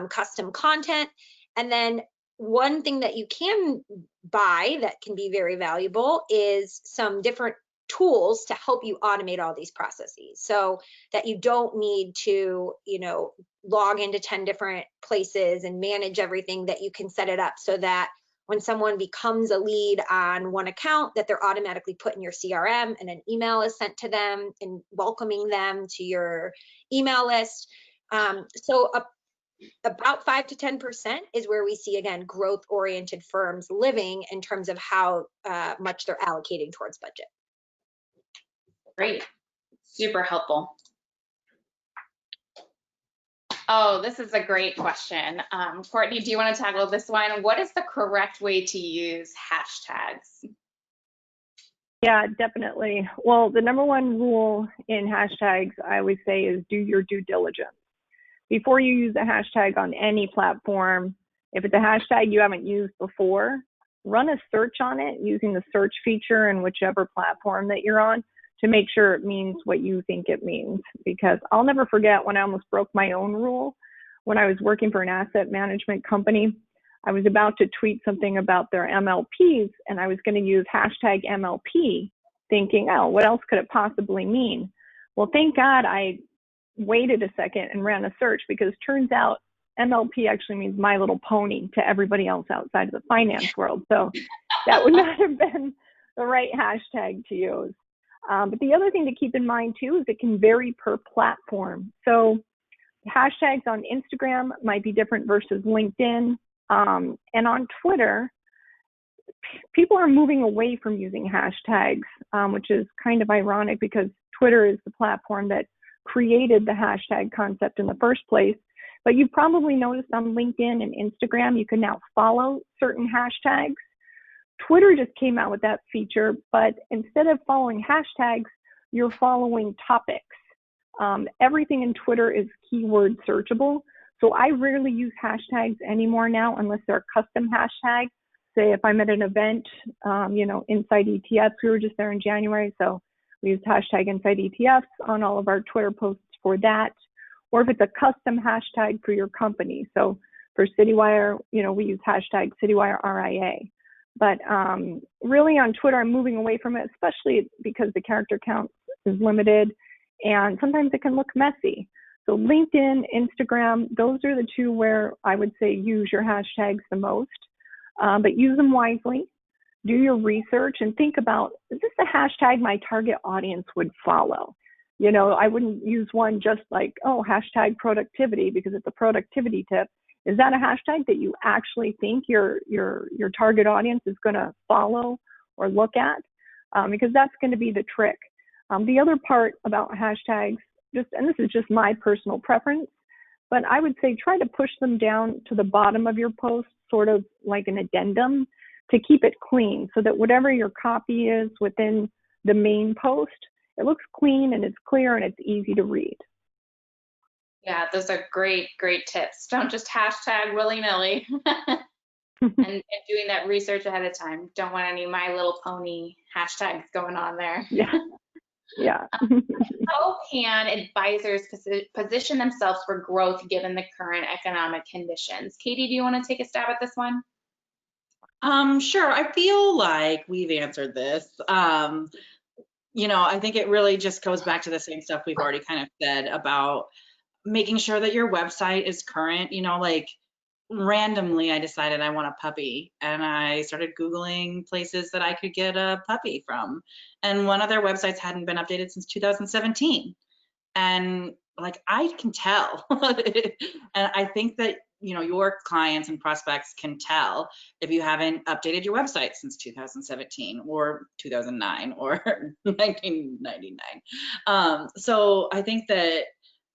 custom content. And then one thing that you can buy that can be very valuable is some different tools to help you automate all these processes, so that you don't need to, log into 10 different places and manage everything, that you can set it up so that when someone becomes a lead on one account, that they're automatically put in your CRM, and an email is sent to them and welcoming them to your email list. So about 5 to 10% is where we see, again, growth-oriented firms living in terms of how much they're allocating towards budget.
Great, super helpful. Oh, this is a great question. Courtney, do you want to tackle this one? What is the correct way to use hashtags?
Yeah, definitely. Well, the number one rule in hashtags, I always say, is do your due diligence. Before you use a hashtag on any platform, if it's a hashtag you haven't used before, run a search on it using the search feature in whichever platform that you're on to make sure it means what you think it means. Because I'll never forget when I almost broke my own rule when I was working for an asset management company. I was about to tweet something about their MLPs, and I was going to use hashtag MLP, thinking, oh, what else could it possibly mean? Well, thank God I waited a second and ran a search, because turns out MLP actually means My Little Pony to everybody else outside of the finance world. So that would not have been the right hashtag to use. But the other thing to keep in mind too is it can vary per platform. So hashtags on Instagram might be different versus LinkedIn. And on Twitter, people are moving away from using hashtags, which is kind of ironic because Twitter is the platform that created the hashtag concept in the first place. But you've probably noticed on LinkedIn and Instagram, you can now follow certain hashtags. Twitter just came out with that feature, but instead of following hashtags, you're following topics. Everything in Twitter is keyword searchable. So I rarely use hashtags anymore now unless they're a custom hashtag. Say if I'm at an event, Inside ETFs, we were just there in January, so we used hashtag Inside ETFs on all of our Twitter posts for that. Or if it's a custom hashtag for your company. So for Citywire, we use hashtag Citywire RIA. But really on Twitter, I'm moving away from it, especially because the character count is limited and sometimes it can look messy. So LinkedIn, Instagram, those are the two where I would say use your hashtags the most, but use them wisely. Do your research and think about, is this a hashtag my target audience would follow? I wouldn't use one just like, oh, hashtag productivity because it's a productivity tip. Is that a hashtag that you actually think your target audience is going to follow or look at? Because that's going to be the trick. The other part about hashtags, and this is just my personal preference, but I would say try to push them down to the bottom of your post, sort of like an addendum, to keep it clean so that whatever your copy is within the main post, it looks clean and it's clear and it's easy to read.
Yeah, those are great, great tips. Don't just hashtag willy-nilly. and doing that research ahead of time. Don't want any My Little Pony hashtags going on there.
Yeah. Yeah.
How can advisors position themselves for growth given the current economic conditions? Katie, do you want to take a stab at this one?
Sure. I feel like we've answered this. I think it really just goes back to the same stuff we've already kind of said about making sure that your website is current. Like randomly I decided I want a puppy and I started Googling places that I could get a puppy from. And one of their websites hadn't been updated since 2017. And like, I can tell. And I think that, your clients and prospects can tell if you haven't updated your website since 2017 or 2009 or 1999. So I think that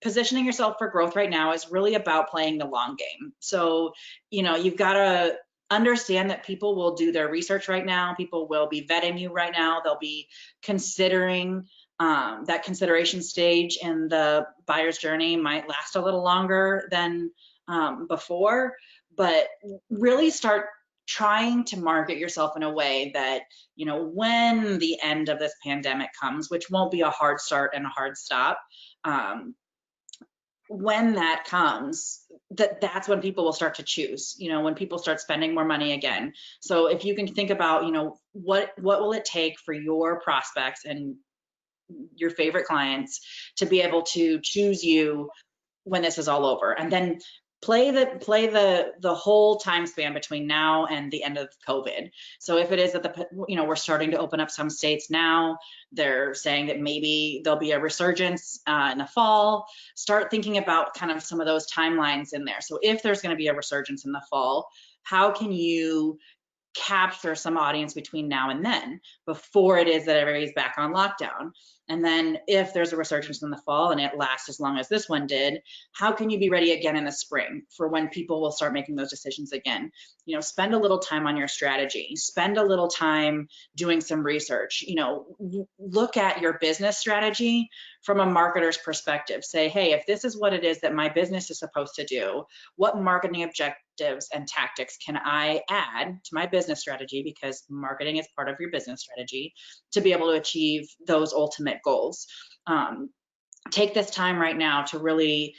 positioning yourself for growth right now is really about playing the long game. So, you've got to understand that people will do their research right now. People will be vetting you right now. They'll be considering that consideration stage in the buyer's journey might last a little longer than before, but really start trying to market yourself in a way that, when the end of this pandemic comes, which won't be a hard start and a hard stop, when that comes, that's when people will start to choose, when people start spending more money again. So if you can think about, what will it take for your prospects and your favorite clients to be able to choose you when this is all over, and then play the whole time span between now and the end of COVID. So if it is that we're starting to open up some states now, they're saying that maybe there'll be a resurgence in the fall. Start thinking about kind of some of those timelines in there. So if there's going to be a resurgence in the fall, how can you capture some audience between now and then before it is that everybody's back on lockdown? And then if there's a resurgence in the fall and it lasts as long as this one did, how can you be ready again in the spring for when people will start making those decisions again? Spend a little time on your strategy, spend a little time doing some research, look at your business strategy from a marketer's perspective. Say, hey, if this is what it is that my business is supposed to do, what marketing objectives and tactics can I add to my business strategy, because marketing is part of your business strategy, to be able to achieve those ultimate goals. Take this time right now to really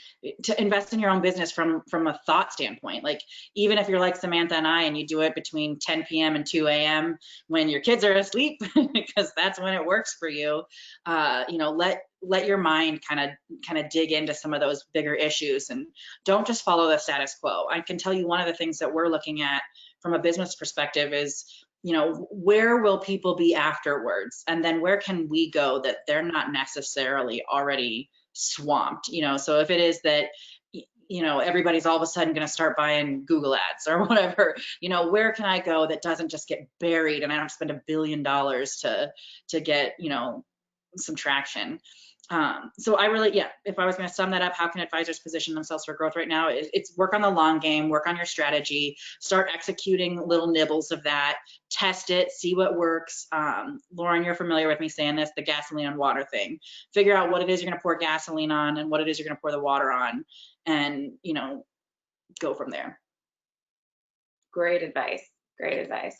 invest in your own business from a thought standpoint. Like, even if you're like Samantha and I, and you do it between 10 p.m. and 2 a.m. when your kids are asleep, because that's when it works for you. Let your mind kind of dig into some of those bigger issues, and don't just follow the status quo. I can tell you one of the things that we're looking at from a business perspective is, where will people be afterwards? And then where can we go that they're not necessarily already swamped? So if it is that, everybody's all of a sudden going to start buying Google ads or whatever, where can I go that doesn't just get buried and I don't spend $1 billion to get, some traction? So I really, if I was going to sum that up, how can advisors position themselves for growth right now? It's work on the long game, work on your strategy, start executing little nibbles of that, test it, see what works. Lauren, you're familiar with me saying this, the gasoline on water thing. Figure out what it is you're going to pour gasoline on and what it is you're going to pour the water on, and, go from there.
Great advice. Great advice.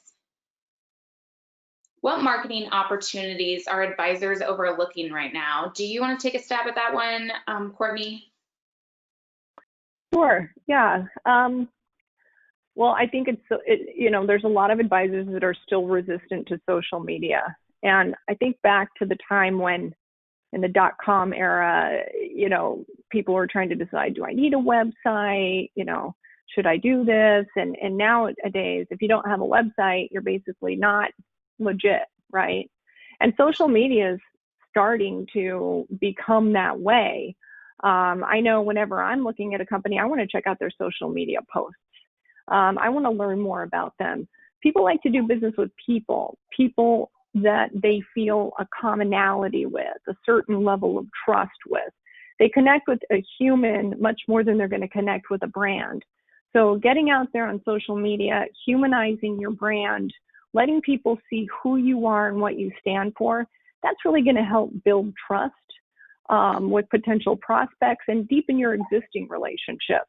What marketing opportunities are advisors overlooking right now? Do you want to take a stab at that one, Courtney?
Sure. Yeah. Well, I think there's a lot of advisors that are still resistant to social media. And I think back to the time when, in the .com era, people were trying to decide, do I need a website? Should I do this? And nowadays, if you don't have a website, you're basically not legit, right? And social media is starting to become that way. I know whenever I'm looking at a company, I want to check out their social media posts. I want to learn more about them. People like to do business with people that they feel a commonality with, a certain level of trust with. They connect with a human much more than they're going to connect with a brand. So getting out there on social media, humanizing your brand, letting people see who you are and what you stand for, that's really going to help build trust with potential prospects and deepen your existing relationships.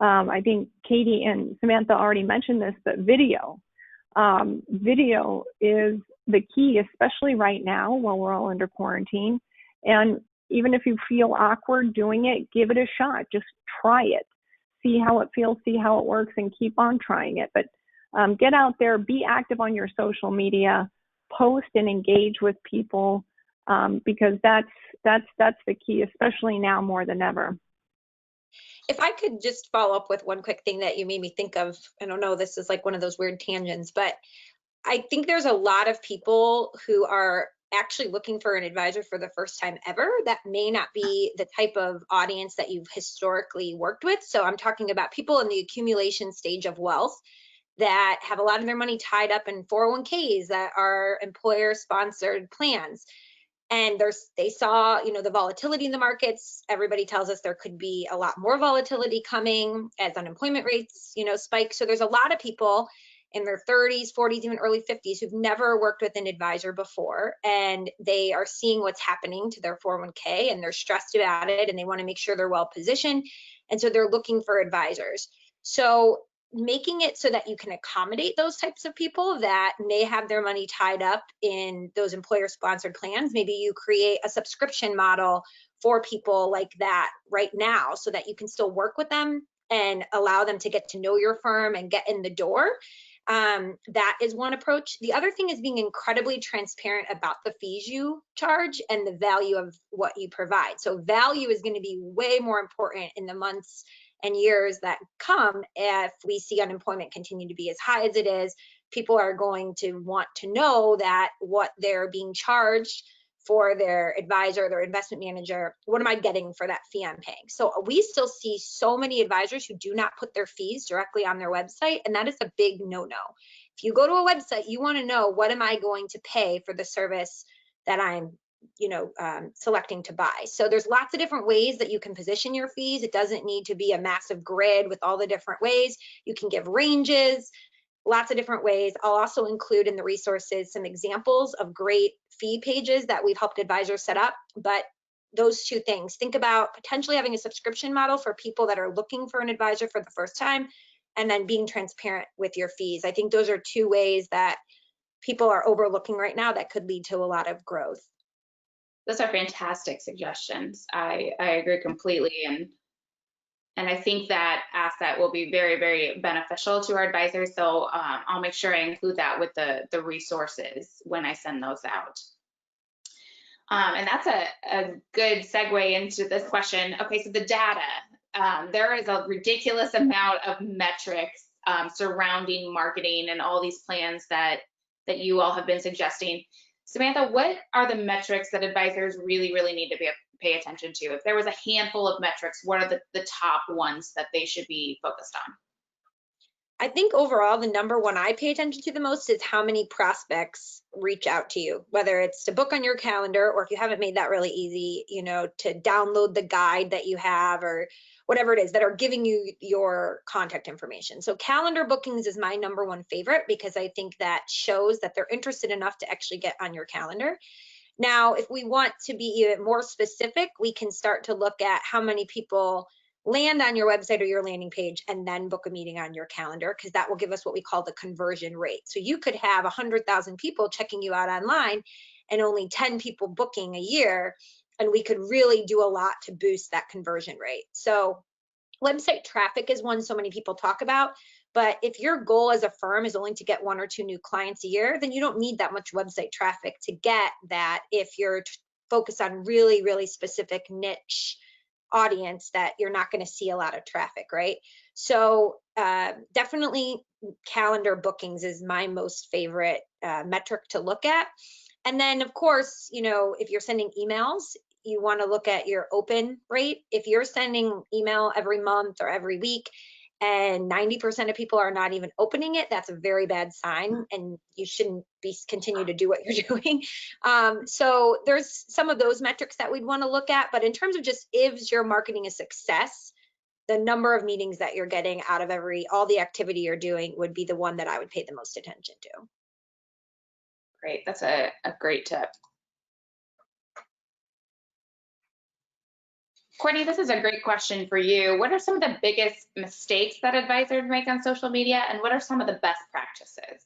I think Katie and Samantha already mentioned this, but video is the key, especially right now while we're all under quarantine. And even if you feel awkward doing it, give it a shot. Just try it. See how it feels, see how it works, and keep on trying it. But get out there, be active on your social media, post and engage with people, because that's the key, especially now more than ever.
If I could just follow up with one quick thing that you made me think of, I don't know, this is like one of those weird tangents, but I think there's a lot of people who are actually looking for an advisor for the first time ever that may not be the type of audience that you've historically worked with. So I'm talking about people in the accumulation stage of wealth that have a lot of their money tied up in 401ks that are employer sponsored plans. And they saw, the volatility in the markets. Everybody tells us there could be a lot more volatility coming as unemployment rates, spike. So there's a lot of people in their 30s, 40s, even early 50s who've never worked with an advisor before, and they are seeing what's happening to their 401k and they're stressed about it and they want to make sure they're well positioned. And so they're looking for advisors. So making it so that you can accommodate those types of people that may have their money tied up in those employer sponsored plans. Maybe you create a subscription model for people like that right now so that you can still work with them and allow them to get to know your firm and get in the door. That is one approach. The other thing is being incredibly transparent about the fees you charge and the value of what you provide. So value is going to be way more important in the months and years that come. If we see unemployment continue to be as high as it is, people are going to want to know that what they're being charged for their advisor, their investment manager, what am I getting for that fee I'm paying? So we still see so many advisors who do not put their fees directly on their website, and that is a big no-no. If you go to a website, you want to know, what am I going to pay for the service that I'm selecting to buy? So there's lots of different ways that you can position your fees. It doesn't need to be a massive grid with all the different ways. You can give ranges, lots of different ways. I'll also include in the resources some examples of great fee pages that we've helped advisors set up. But those two things, think about potentially having a subscription model for people that are looking for an advisor for the first time, and then being transparent with your fees. I think those are two ways that people are overlooking right now that could lead to a lot of growth.
Those are fantastic suggestions. I agree completely. And I think that asset will be very, very beneficial to our advisors. So I'll make sure I include that with the resources when I send those out. And that's a good segue into this question. Okay, so the data. There is a ridiculous amount of metrics surrounding marketing and all these plans that you all have been suggesting. Samantha, what are the metrics that advisors really, really need to pay attention to? If there was a handful of metrics, what are the top ones that they should be focused on?
I think overall, the number one I pay attention to the most is how many prospects reach out to you, whether it's to book on your calendar, or if you haven't made that really easy, to download the guide that you have, or whatever it is, that are giving you your contact information. So calendar bookings is my number one favorite, because I think that shows that they're interested enough to actually get on your calendar. Now, if we want to be even more specific, we can start to look at how many people land on your website or your landing page and then book a meeting on your calendar, because that will give us what we call the conversion rate. So you could have 100,000 people checking you out online and only 10 people booking a year, and we could really do a lot to boost that conversion rate. So website traffic is one so many people talk about, but if your goal as a firm is only to get 1 or 2 new clients a year, then you don't need that much website traffic to get that. If you're focused on really, really specific niche audience, that you're not going to see a lot of traffic, right? So definitely calendar bookings is my most favorite metric to look at. And then of course, if you're sending emails, you want to look at your open rate. If you're sending email every month or every week and 90% of people are not even opening it, that's a very bad sign, and you shouldn't continue to do what you're doing. So there's some of those metrics that we'd want to look at, but in terms of just, is your marketing a success, the number of meetings that you're getting out of all the activity you're doing would be the one that I would pay the most attention to.
Great, that's a great tip. Courtney, this is a great question for you. What are some of the biggest mistakes that advisors make on social media, and what are some of the best practices?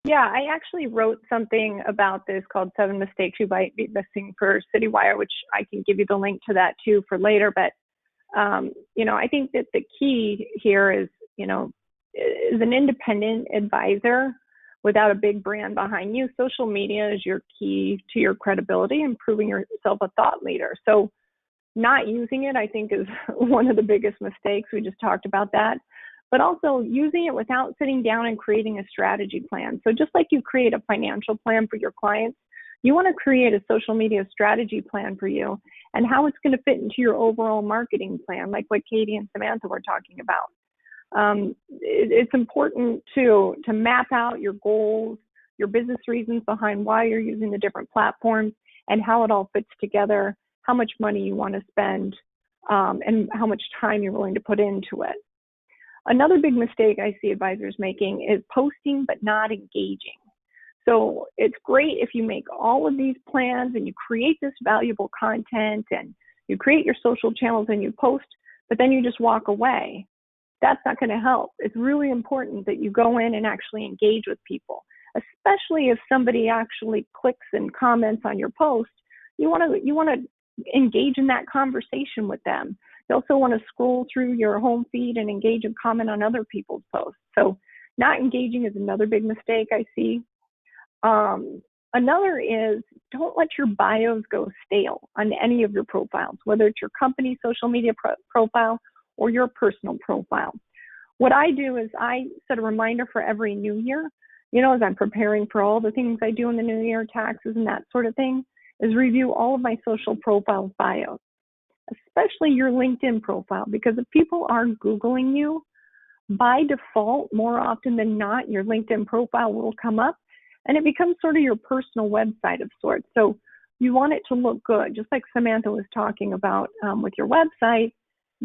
Yeah, I actually wrote something about this called 7 Mistakes You Might Be Missing for CityWire, which I can give you the link to that too for later. But, I think that the key here is, is an independent advisor without a big brand behind you. Social media is your key to your credibility and proving yourself a thought leader. So not using it, I think, is one of the biggest mistakes. We just talked about that. But also using it without sitting down and creating a strategy plan. So just like you create a financial plan for your clients, you want to create a social media strategy plan for you and how it's going to fit into your overall marketing plan, like what Katie and Samantha were talking about. It's important to map out your goals, your business reasons behind why you're using the different platforms and how it all fits together, how much money you want to spend, and how much time you're willing to put into it. Another big mistake I see advisors making is posting but not engaging. So it's great if you make all of these plans and you create this valuable content and you create your social channels and you post, but then you just walk away. That's not going to help. It's really important that you go in and actually engage with people, especially if somebody actually clicks and comments on your post. You want to engage in that conversation with them. You also want to scroll through your home feed and engage and comment on other people's posts. So not engaging is another big mistake I see. Another is don't let your bios go stale on any of your profiles, whether it's your company social media profile or your personal profile. What I do is I set a reminder for every new year, as I'm preparing for all the things I do in the new year, taxes and that sort of thing, is review all of my social profiles bios, especially your LinkedIn profile, because if people are Googling you, by default, more often than not, your LinkedIn profile will come up and it becomes sort of your personal website of sorts. So you want it to look good, just like Samantha was talking about with your website.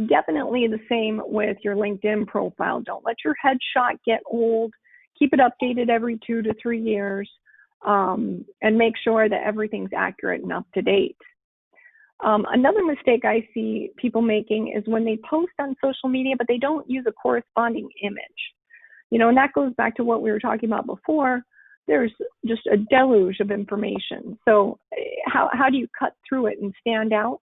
Definitely the same with your LinkedIn profile. Don't let your headshot get old. Keep it updated every 2 to 3 years, and make sure that everything's accurate and up to date. Another mistake I see people making is when they post on social media, but they don't use a corresponding image. And that goes back to what we were talking about before. There's just a deluge of information. So how do you cut through it and stand out?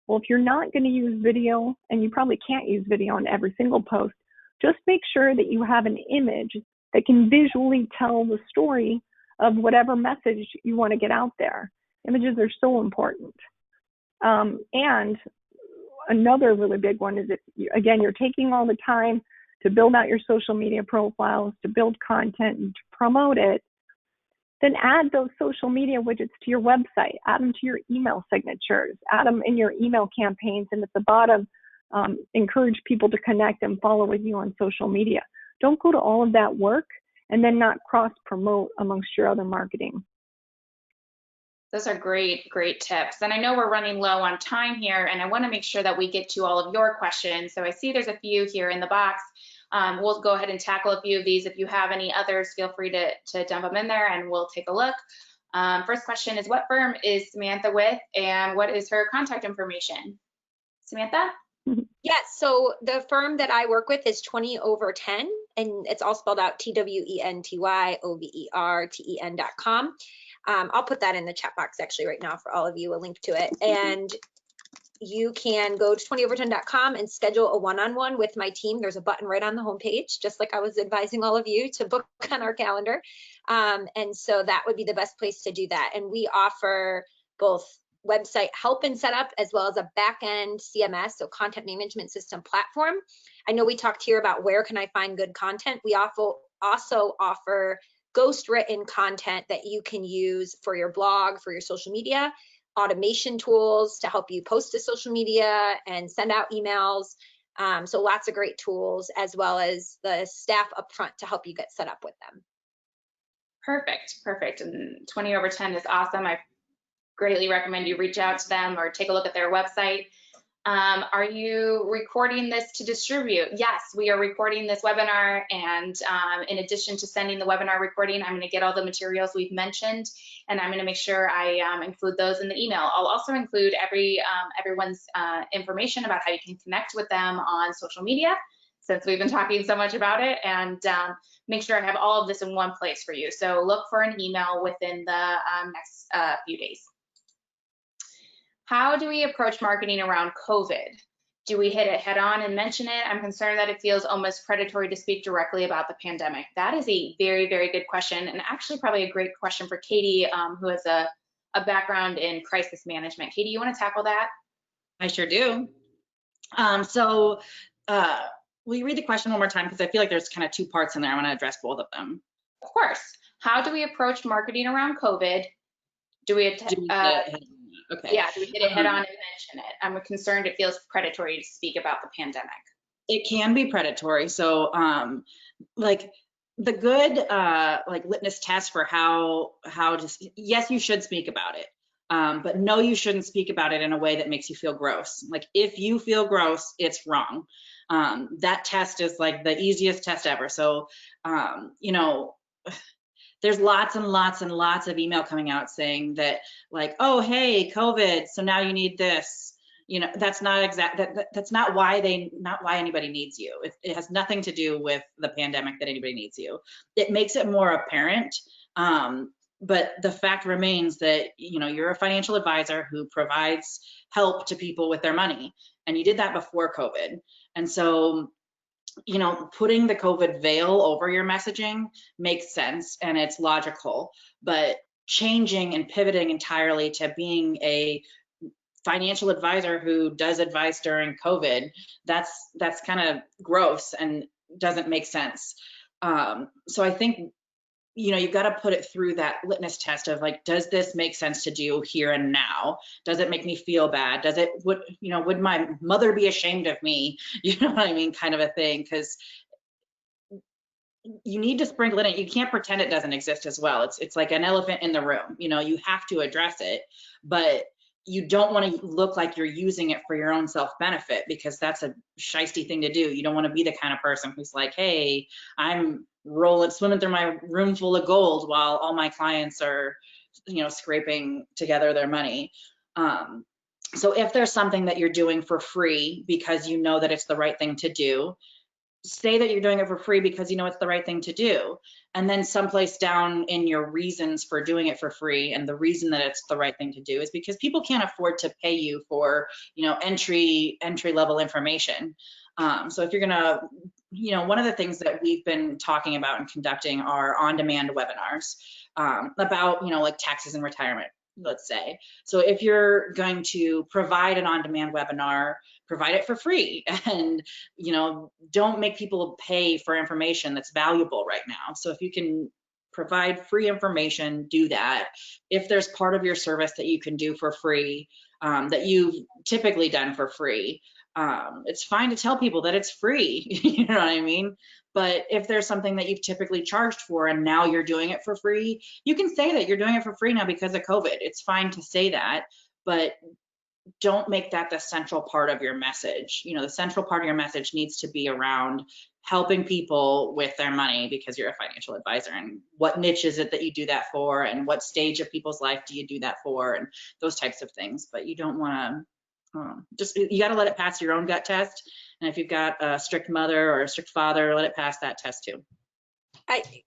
Well, if you're not going to use video, and you probably can't use video on every single post, just make sure that you have an image that can visually tell the story of whatever message you want to get out there. Images are so important. And another really big one is if, you're taking all the time to build out your social media profiles, to build content and to promote it, then add those social media widgets to your website, add them to your email signatures, add them in your email campaigns, and at the bottom, encourage people to connect and follow with you on social media. Don't go to all of that work and then not cross-promote amongst your other marketing.
Those are great, great tips. And I know we're running low on time here, and I want to make sure that we get to all of your questions. So I see there's a few here in the box. We'll go ahead and tackle a few of these. If you have any others, feel free to dump them in there and we'll take a look. First question is, what firm is Samantha with and what is her contact information? Samantha?
Yes, so the firm that I work with is 20over10, and it's all spelled out TWENTYOVERTEN.com. I'll put that in the chat box actually right now for all of you, a link to it. And you can go to 20over10.com and schedule a one-on-one with my team. There's a button right on the homepage, just like I was advising all of you to book on our calendar. And so that would be the best place to do that. And we offer both website help and setup as well as a back-end CMS, so content management system platform. I know we talked here about where can I find good content. We also offer ghost written content that you can use for your blog, for your social media, automation tools to help you post to social media and send out emails. So lots of great tools, as well as the staff up front to help you get set up with them.
Perfect, perfect. And 20over10 is awesome. I greatly recommend you reach out to them or take a look at their website. Are you recording this to distribute? Yes, we are recording this webinar, and in addition to sending the webinar recording, I'm going to get all the materials we've mentioned, and I'm going to make sure I include those in the email. I'll also include everyone's information about how you can connect with them on social media, since we've been talking so much about it, and make sure I have all of this in one place for you. So look for an email within the next few days. How do we approach marketing around COVID? Do we hit it head on and mention it? I'm concerned that it feels almost predatory to speak directly about the pandemic. That is a very, very good question, and actually probably a great question for Katie, who has a background in crisis management. Katie, you want to tackle that?
I sure do. Will you read the question one more time? Because I feel like there's kind of two parts in there. I want to address both of them.
Of course. How do we approach marketing around COVID? Do we hit it head on and mention it? I'm concerned it feels predatory to speak about the pandemic.
It can be predatory. So like the good like litmus test for how yes, you should speak about it. But no, you shouldn't speak about it in a way that makes you feel gross. Like if you feel gross, it's wrong. That test is like the easiest test ever. So, you know, there's lots and lots and lots of email coming out saying that like, oh, hey, COVID, so now you need this. You know, that's not that's not why anybody needs you. It has nothing to do with the pandemic that anybody needs you. It makes it more apparent. But the fact remains that, you know, you're a financial advisor who provides help to people with their money, and you did that before COVID. And so, you know, putting the COVID veil over your messaging makes sense and it's logical, but changing and pivoting entirely to being a financial advisor who does advice during COVID, that's kind of gross and doesn't make sense. So I think, you know, you've got to put it through that litmus test of like, does this make sense to do here and now? Does it make me feel bad? Would my mother be ashamed of me? You know what I mean? Kind of a thing, because you need to sprinkle it in. You can't pretend it doesn't exist as well. It's like an elephant in the room. You know, you have to address it, but you don't want to look like you're using it for your own self-benefit, because that's a shisty thing to do. You don't want to be the kind of person who's like, hey, I'm swimming through my room full of gold while all my clients are, you know, scraping together their money. So if there's something that you're doing for free because you know that it's the right thing to do, say that you're doing it for free because you know it's the right thing to do, and then someplace down in your reasons for doing it for free, and the reason that it's the right thing to do is because people can't afford to pay you for, you know, entry level information. So if you're gonna, you know, one of the things that we've been talking about and conducting are on-demand webinars about, you know, like taxes and retirement, let's say. So if you're going to provide an on-demand webinar, provide it for free, and, you know, don't make people pay for information that's valuable right now. So if you can provide free information, do that. If there's part of your service that you can do for free, that you've typically done for free, it's fine to tell people that it's free, you know what I mean? But if there's something that you've typically charged for and now you're doing it for free, you can say that you're doing it for free now because of COVID. It's fine to say that, but don't make that the central part of your message. You know, the central part of your message needs to be around helping people with their money because you're a financial advisor, and what niche is it that you do that for, and what stage of people's life do you do that for, and those types of things. But you don't want to you got to let it pass your own gut test. And if you've got a strict mother or a strict father, let it pass that test too.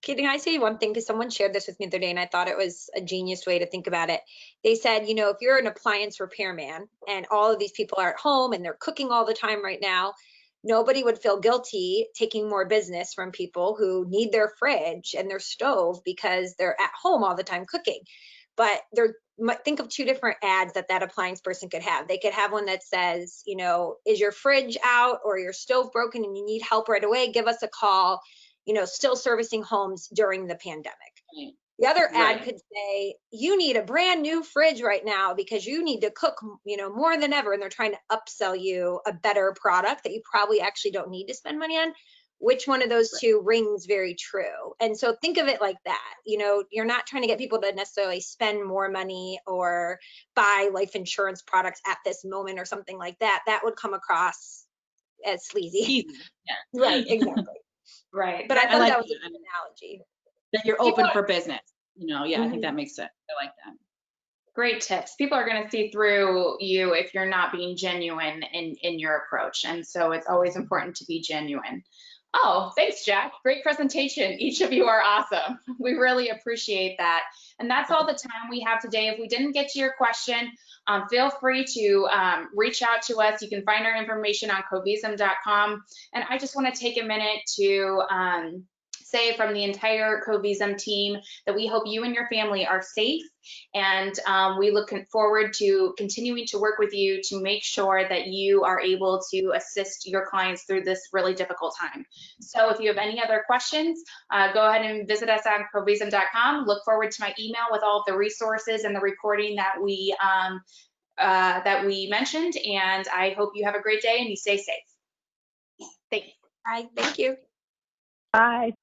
Can I say one thing? Because someone shared this with me the other day, and I thought it was a genius way to think about it. They said, you know, if you're an appliance repairman and all of these people are at home and they're cooking all the time right now, nobody would feel guilty taking more business from people who need their fridge and their stove because they're at home all the time cooking. But think of two different ads that appliance person could have. They could have one that says, you know, is your fridge out or your stove broken and you need help right away? Give us a call. You know, still servicing homes during the pandemic. The other ad could say, you need a brand new fridge right now because you need to cook, you know, more than ever. And they're trying to upsell you a better product that you probably actually don't need to spend money on. which one of those two rings very true? And so think of it like that. You know, you're not trying to get people to necessarily spend more money or buy life insurance products at this moment or something like that. That would come across as sleazy.
Easy. Yeah.
Right, exactly.
Right.
But I thought
like
that was a
that.
good analogy.
That you're
People
open for business. You know, yeah, I think
Mhm.
that makes sense. I like that.
Great tips. People are going to see through you if you're not being genuine in your approach. And so it's always important to be genuine. Oh, thanks, Jack. Great presentation. Each of you are awesome. We really appreciate that. And that's all the time we have today. If we didn't get to your question, feel free to reach out to us. You can find our information on covism.com. And I just want to take a minute to say from the entire Covism team that we hope you and your family are safe, and we look forward to continuing to work with you to make sure that you are able to assist your clients through this really difficult time. So if you have any other questions, go ahead and visit us on covism.com. Look forward to my email with all of the resources and the recording that we mentioned, and I hope you have a great day and you stay safe. Thanks.
Bye. Thank you.
Bye.